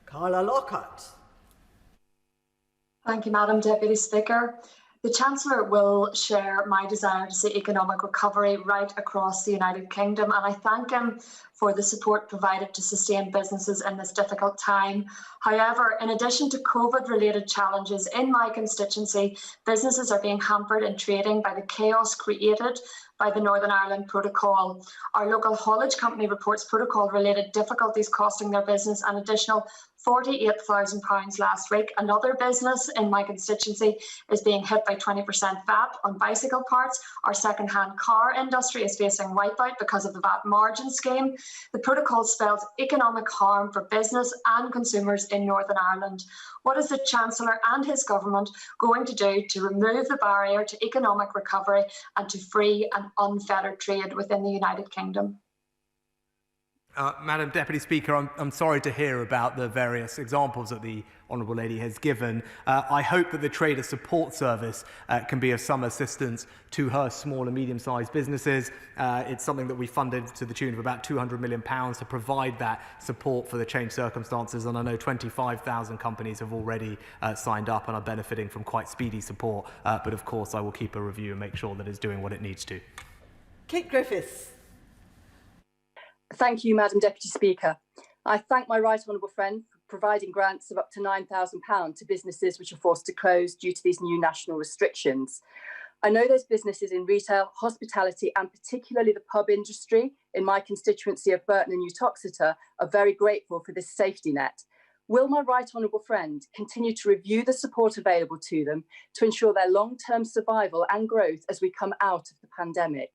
Carla Lockhart. Thank you, Madam Deputy Speaker. The Chancellor will share my desire to see economic recovery right across the United Kingdom, and I thank him for the support provided to sustain businesses in this difficult time. However, in addition to COVID-related challenges in my constituency, businesses are being hampered in trading by the chaos created by the Northern Ireland Protocol. Our local haulage company reports protocol-related difficulties costing their business an additional £48,000 last week. Another business in my constituency is being hit by 20% VAT on bicycle parts. Our second-hand car industry is facing wipeout because of the VAT margin scheme. The protocol spells economic harm for business and consumers in Northern Ireland. What is the Chancellor and his government going to do to remove the barrier to economic recovery and to free and unfettered trade within the United Kingdom? Madam Deputy Speaker, I'm sorry to hear about the various examples that the Honourable Lady has given. I hope that the Trader Support Service can be of some assistance to her small and medium-sized businesses. It's something that we funded to the tune of about £200 million to provide that support for the changed circumstances, and I know 25,000 companies have already signed up and are benefiting from quite speedy support. But of course, I will keep a review and make sure that it's doing what it needs to. Kate Griffiths. Thank you, Madam Deputy Speaker. I thank my right honourable friend for providing grants of up to £9,000 to businesses which are forced to close due to these new national restrictions. I know those businesses in retail, hospitality and particularly the pub industry in my constituency of Burton and Uttoxeter are very grateful for this safety net. Will my right honourable friend continue to review the support available to them to ensure their long-term survival and growth as we come out of the pandemic?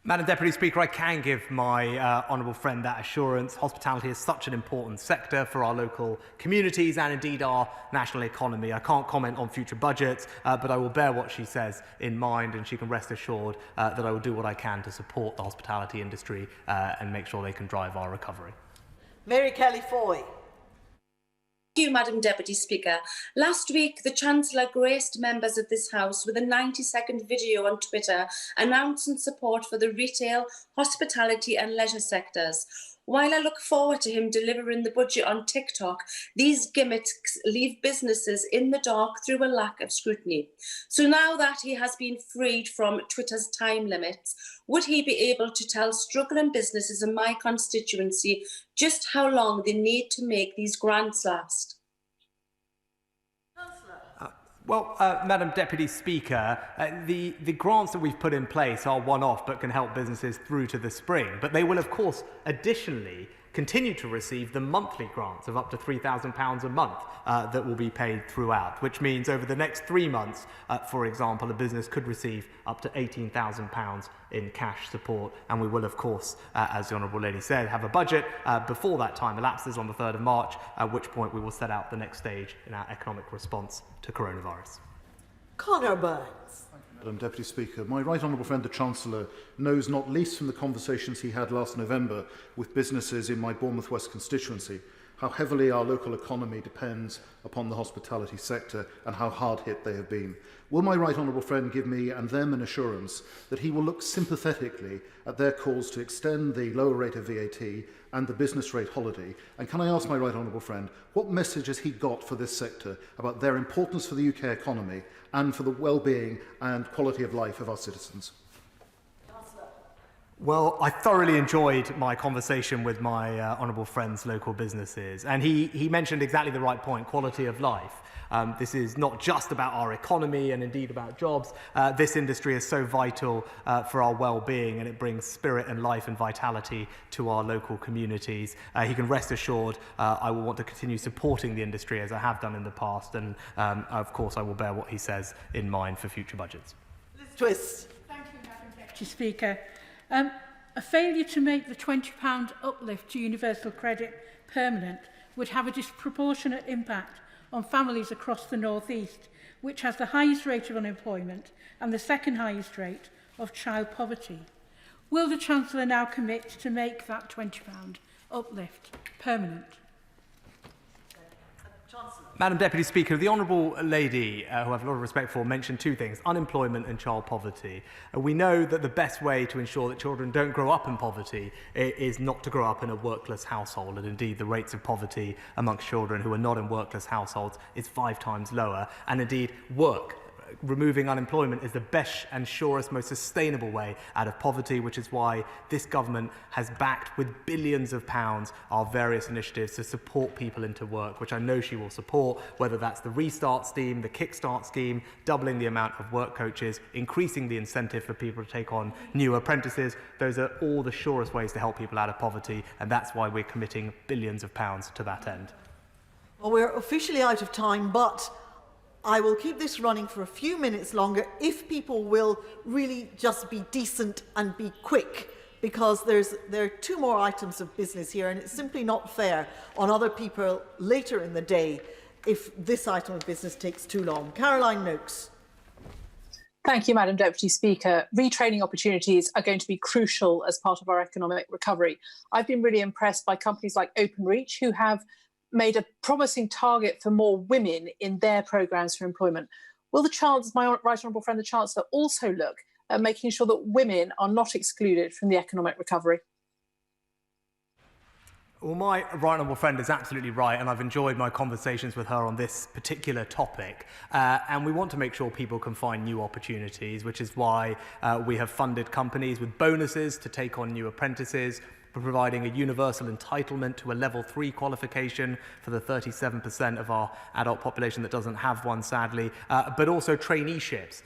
Madam Deputy Speaker, I can give my honourable friend that assurance. Hospitality is such an important sector for our local communities and indeed our national economy. I can't comment on future budgets, but I will bear what she says in mind, and she can rest assured that I will do what I can to support the hospitality industry and make sure they can drive our recovery. Mary Kelly Foy. Thank you, Madam Deputy Speaker. Last week, the Chancellor graced members of this House with a 90-second video on Twitter announcing support for the retail, hospitality and leisure sectors. While I look forward to him delivering the budget on TikTok, these gimmicks leave businesses in the dark through a lack of scrutiny. So now that he has been freed from Twitter's time limits, would he be able to tell struggling businesses in my constituency just how long they need to make these grants last? Well, Madam Deputy Speaker, the grants that we've put in place are one-off but can help businesses through to the spring. But they will, of course, additionally continue to receive the monthly grants of up to £3,000 a month that will be paid throughout, which means over the next 3 months, for example, a business could receive up to £18,000 in cash support. And we will, of course, as the Honourable Lady said, have a budget before that time elapses on the 3rd of March, at which point we will set out the next stage in our economic response to coronavirus. Conor Burns. Madam Deputy Speaker, my right honourable friend the Chancellor knows not least from the conversations he had last November with businesses in my Bournemouth West constituency how heavily our local economy depends upon the hospitality sector and how hard hit they have been. Will my right honourable friend give me and them an assurance that he will look sympathetically at their calls to extend the lower rate of VAT and the business rate holiday? And can I ask my right honourable friend, what message has he got for this sector about their importance for the UK economy and for the well-being and quality of life of our citizens? Well, I thoroughly enjoyed my conversation with my honourable friend's local businesses, and he mentioned exactly the right point, quality of life. This is not just about our economy and indeed about jobs. This industry is so vital for our well-being, and it brings spirit and life and vitality to our local communities. He can rest assured I will want to continue supporting the industry as I have done in the past, and of course I will bear what he says in mind for future budgets. Liz Twist. Thank you, Madam Deputy Speaker. A failure to make the £20 uplift to universal credit permanent would have a disproportionate impact on families across the North East, which has the highest rate of unemployment and the second highest rate of child poverty. Will the Chancellor now commit to make that £20 uplift permanent? Madam Deputy Speaker, the Honourable Lady, who I have a lot of respect for, mentioned 2 things, unemployment and child poverty. We know that the best way to ensure that children don't grow up in poverty is not to grow up in a workless household, and indeed the rates of poverty amongst children who are not in workless households is 5 times lower, and indeed removing unemployment is the best and surest, most sustainable way out of poverty, which is why this government has backed with billions of pounds our various initiatives to support people into work, which I know she will support, whether that's the Restart scheme, the Kickstart scheme, doubling the amount of work coaches, increasing the incentive for people to take on new apprentices. Those are all the surest ways to help people out of poverty, and that's why we're committing billions of pounds to that end. Well, we're officially out of time, but I will keep this running for a few minutes longer if people will really just be decent and be quick, because there are 2 more items of business here, and it's simply not fair on other people later in the day if this item of business takes too long. Caroline Noakes. Thank you, Madam Deputy Speaker. Retraining opportunities are going to be crucial as part of our economic recovery. I've been really impressed by companies like Openreach, who have made a promising target for more women in their programmes for employment. Will the Chancellor, my right honourable friend the Chancellor, also look at making sure that women are not excluded from the economic recovery? Well, my right honourable friend is absolutely right, and I've enjoyed my conversations with her on this particular topic. And we want to make sure people can find new opportunities, which is why we have funded companies with bonuses to take on new apprentices, for providing a universal entitlement to a level 3 qualification for the 37% of our adult population that doesn't have one, sadly, but also traineeships,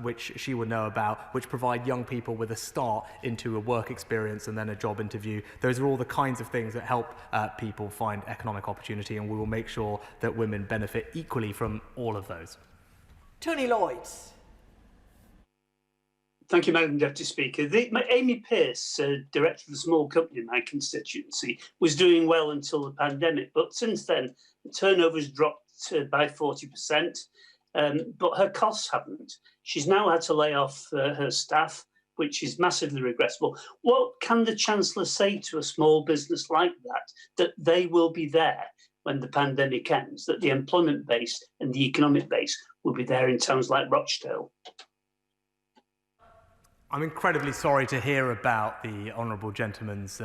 which she would know about, which provide young people with a start into a work experience and then a job interview. Those are all the kinds of things that help people find economic opportunity, and we will make sure that women benefit equally from all of those. Tony Lloyd. Thank you, Madam Deputy Speaker. Amy Pearce, Director of the small company in my constituency, was doing well until the pandemic, but since then, the turnover has dropped by 40%, but her costs haven't. She's now had to lay off her staff, which is massively regrettable. What can the Chancellor say to a small business like that they will be there when the pandemic ends, that the employment base and the economic base will be there in towns like Rochdale? I'm incredibly sorry to hear about the honourable gentleman's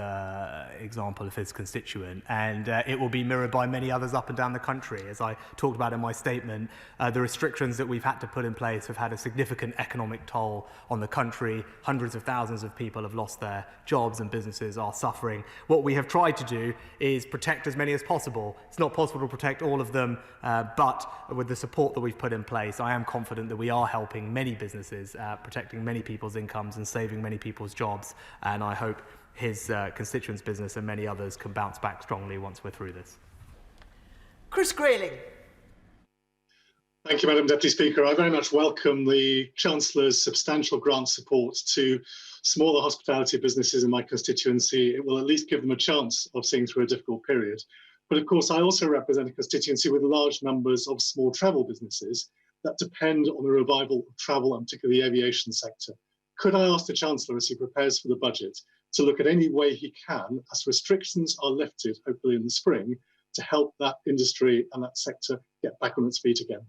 example of his constituent, and it will be mirrored by many others up and down the country. As I talked about in my statement, the restrictions that we've had to put in place have had a significant economic toll on the country. Hundreds of thousands of people have lost their jobs and businesses are suffering. What we have tried to do is protect as many as possible. It's not possible to protect all of them, but with the support that we've put in place, I am confident that we are helping many businesses, protecting many people's incomes and saving many people's jobs, and I hope his constituents' business and many others can bounce back strongly once we're through this. Chris Grayling. Thank you, Madam Deputy Speaker. I very much welcome the Chancellor's substantial grant support to smaller hospitality businesses in my constituency. It will at least give them a chance of seeing through a difficult period. But of course, I also represent a constituency with large numbers of small travel businesses that depend on the revival of travel and particularly the aviation sector. Could I ask the Chancellor, as he prepares for the budget, to look at any way he can, as restrictions are lifted, hopefully in the spring, to help that industry and that sector get back on its feet again?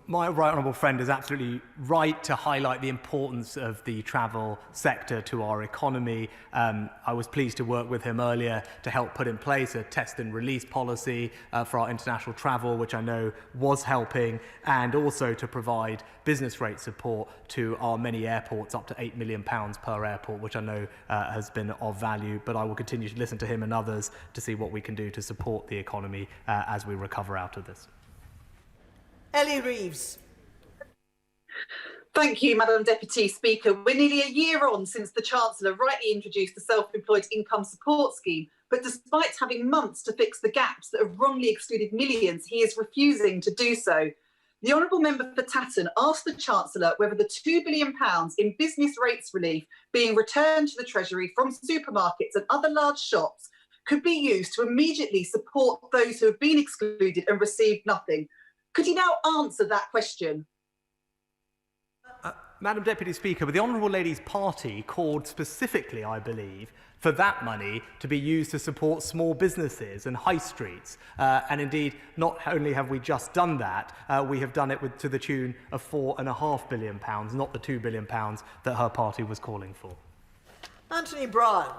My right honourable friend is absolutely right to highlight the importance of the travel sector to our economy. I was pleased to work with him earlier to help put in place a test and release policy for our international travel, which I know was helping, and also to provide business rate support to our many airports, up to £8 million per airport, which I know has been of value. But I will continue to listen to him and others to see what we can do to support the economy as we recover out of this. Ellie Reeves. Thank you, Madam Deputy Speaker. We're nearly a year on since the Chancellor rightly introduced the Self-Employed Income Support Scheme, but despite having months to fix the gaps that have wrongly excluded millions, he is refusing to do so. The Honourable Member for Tatton asked the Chancellor whether the £2 billion in business rates relief being returned to the Treasury from supermarkets and other large shops could be used to immediately support those who have been excluded and received nothing. Could he now answer that question? Madam Deputy Speaker, but the Honourable Lady's party called specifically, I believe, for that money to be used to support small businesses and high streets. And indeed, not only have we just done that, we have done it to the tune of £4.5 billion, not the £2 billion that her party was calling for. Anthony Bryan.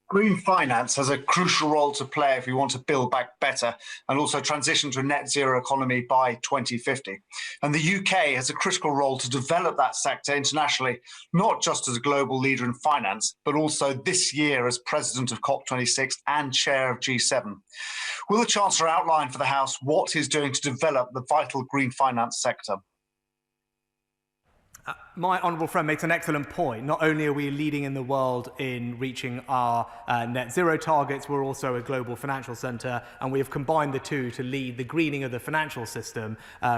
Green finance has a crucial role to play if we want to build back better and also transition to a net zero economy by 2050. And the UK has a critical role to develop that sector internationally, not just as a global leader in finance, but also this year as president of COP26 and chair of G7. Will the Chancellor outline for the House what he's doing to develop the vital green finance sector? My honourable friend makes an excellent point. Not only are we leading in the world in reaching our net zero targets, we're also a global financial centre, and we have combined the two to lead the greening of the financial system,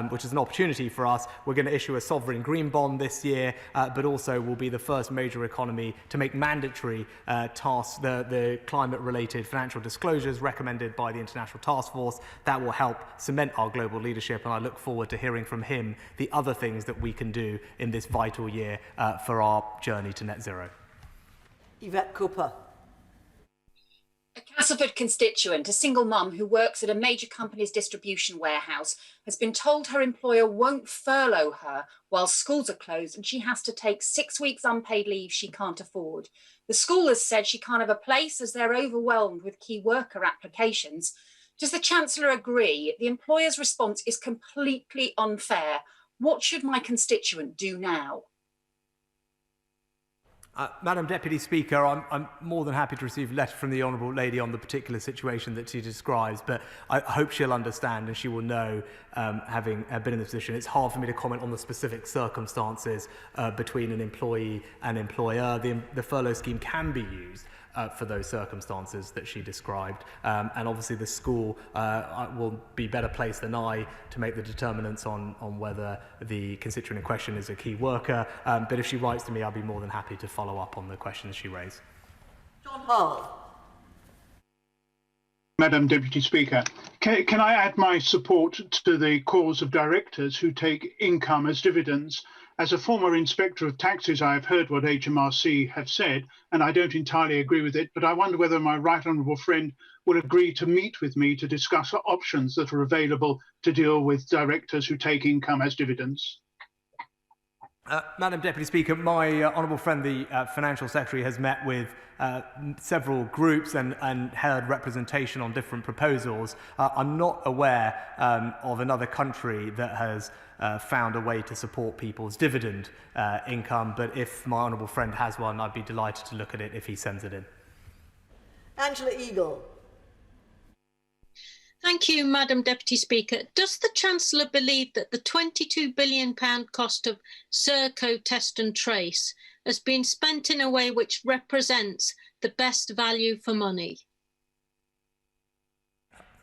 which is an opportunity for us. We're going to issue a sovereign green bond this year, but also will be the first major economy to make mandatory tasks, the climate-related financial disclosures recommended by the International Task Force. That will help cement our global leadership, and I look forward to hearing from him the other things that we can do in this vital year for our journey to net zero. Yvette Cooper. A Castleford constituent, a single mum who works at a major company's distribution warehouse, has been told her employer won't furlough her while schools are closed and she has to take 6 weeks unpaid leave she can't afford. The school has said she can't have a place as they're overwhelmed with key worker applications. Does the Chancellor agree the employer's response is completely unfair? What should my constituent do now? Madam Deputy Speaker, I'm more than happy to receive a letter from the Honourable Lady on the particular situation that she describes, but I hope she'll understand and she will know, having been in this position, it's hard for me to comment on the specific circumstances between an employee and employer. The furlough scheme can be used for those circumstances that she described. And obviously the school will be better placed than I to make the determinants on whether the constituent in question is a key worker. But if she writes to me, I'll be more than happy to follow up on the questions she raised. John Hull. Madam Deputy Speaker, can I add my support to the cause of directors who take income as dividends? As a former inspector of taxes, I have heard what HMRC have said, and I don't entirely agree with it, but I wonder whether my right honourable friend will agree to meet with me to discuss options that are available to deal with directors who take income as dividends. Madam Deputy Speaker, my honourable friend, the Financial Secretary, has met with several groups and heard representation on different proposals. I'm not aware of another country that has found a way to support people's dividend income, but if my honourable friend has one, I'd be delighted to look at it if he sends it in. Angela Eagle. Thank you, Madam Deputy Speaker. Does the Chancellor believe that the £22 billion cost of Serco Test and Trace has been spent in a way which represents the best value for money?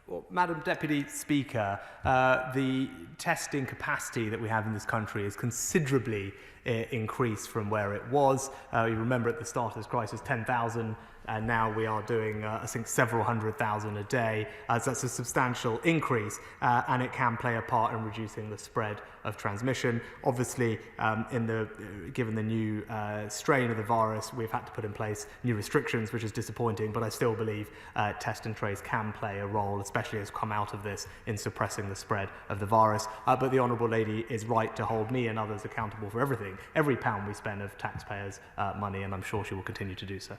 Well, Madam Deputy Speaker, the testing capacity that we have in this country is considerably increased from where it was. You remember at the start of this crisis, 10,000, and now we are doing, I think, several 100,000 a day. So that's a substantial increase, and it can play a part in reducing the spread of transmission. Obviously, given the new strain of the virus, we've had to put in place new restrictions, which is disappointing, but I still believe test and trace can play a role, especially as we come out of this, in suppressing the spread of the virus. But the Honourable Lady is right to hold me and others accountable for everything, every pound we spend of taxpayers' money, and I'm sure she will continue to do so.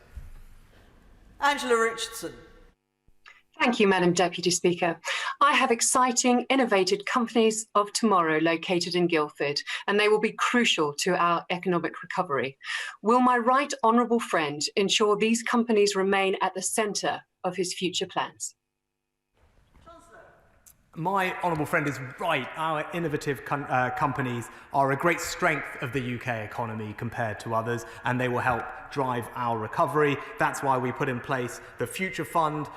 Angela Richardson. Thank you, Madam Deputy Speaker. I have exciting, innovative companies of tomorrow located in Guildford, and they will be crucial to our economic recovery. Will my right honourable friend ensure these companies remain at the centre of his future plans? My honourable friend is right. Our innovative companies are a great strength of the UK economy compared to others, and they will help drive our recovery. That's why we put in place the Future Fund,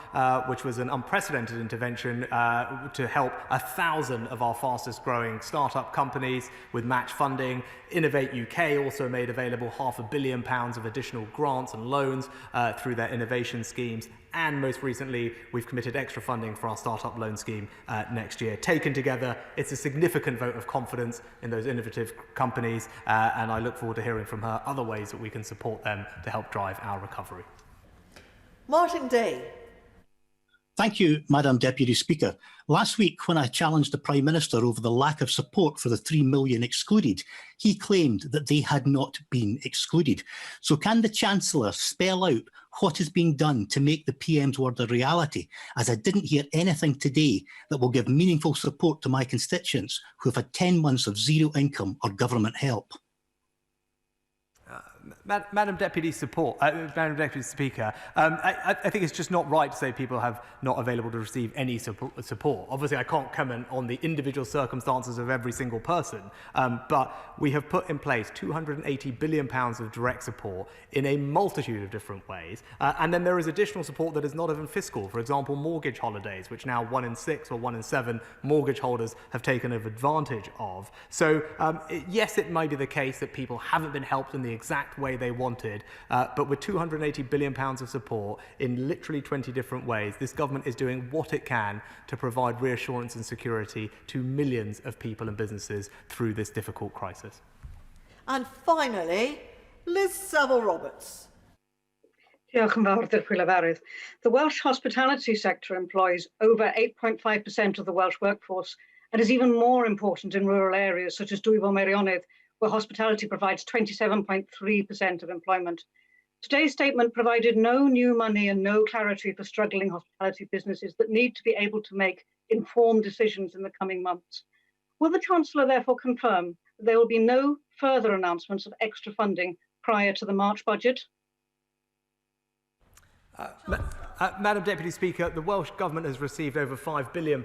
which was an unprecedented intervention to help 1,000 of our fastest growing startup companies with match funding. Innovate UK also made available £500 million of additional grants and loans through their innovation schemes. And most recently, we've committed extra funding for our startup loan scheme next year. Taken together, it's a significant vote of confidence in those innovative companies, and I look forward to hearing from her other ways that we can support them to help drive our recovery. Martin Day. Thank you, Madam Deputy Speaker. Last week, when I challenged the Prime Minister over the lack of support for the 3 million excluded, he claimed that they had not been excluded. So can the Chancellor spell out what is being done to make the PM's word a reality, as I didn't hear anything today that will give meaningful support to my constituents who have had 10 months of zero income or government help? Madam Deputy Speaker, I think it's just not right to say people have not available to receive any support. Obviously, I can't comment on the individual circumstances of every single person, but we have put in place £280 billion of direct support in a multitude of different ways. And then there is additional support that is not even fiscal. For example, mortgage holidays, which now 1 in 6 or 1 in 7 mortgage holders have taken advantage of. So yes, it may be the case that people haven't been helped in the exact way they wanted, but with £280 billion of support in literally 20 different ways, this government is doing what it can to provide reassurance and security to millions of people and businesses through this difficult crisis. And finally, Liz Saville-Roberts. Diolch yn fawr, Dirprwy Lefarydd. The Welsh hospitality sector employs over 8.5% of the Welsh workforce and is even more important in rural areas such as Dwyfol Meirionnydd, where hospitality provides 27.3% of employment. Today's statement provided no new money and no clarity for struggling hospitality businesses that need to be able to make informed decisions in the coming months. Will the Chancellor therefore confirm that there will be no further announcements of extra funding prior to the March budget? Madam Deputy Speaker, the Welsh Government has received over £5 billion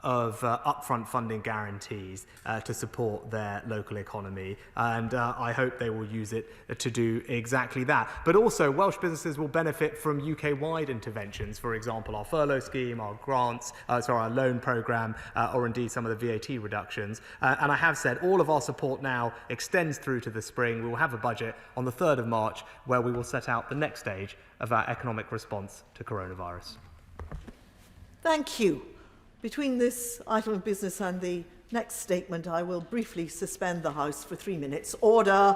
of upfront funding guarantees to support their local economy, and I hope they will use it to do exactly that. But also, Welsh businesses will benefit from UK-wide interventions, for example, our furlough scheme, our grants, our loan programme, or indeed some of the VAT reductions. And I have said all of our support now extends through to the spring. We will have a budget on the 3rd of March where we will set out the next stage of our economic response to coronavirus. Thank you. Between this item of business and the next statement, I will briefly suspend the House for 3 minutes. Order.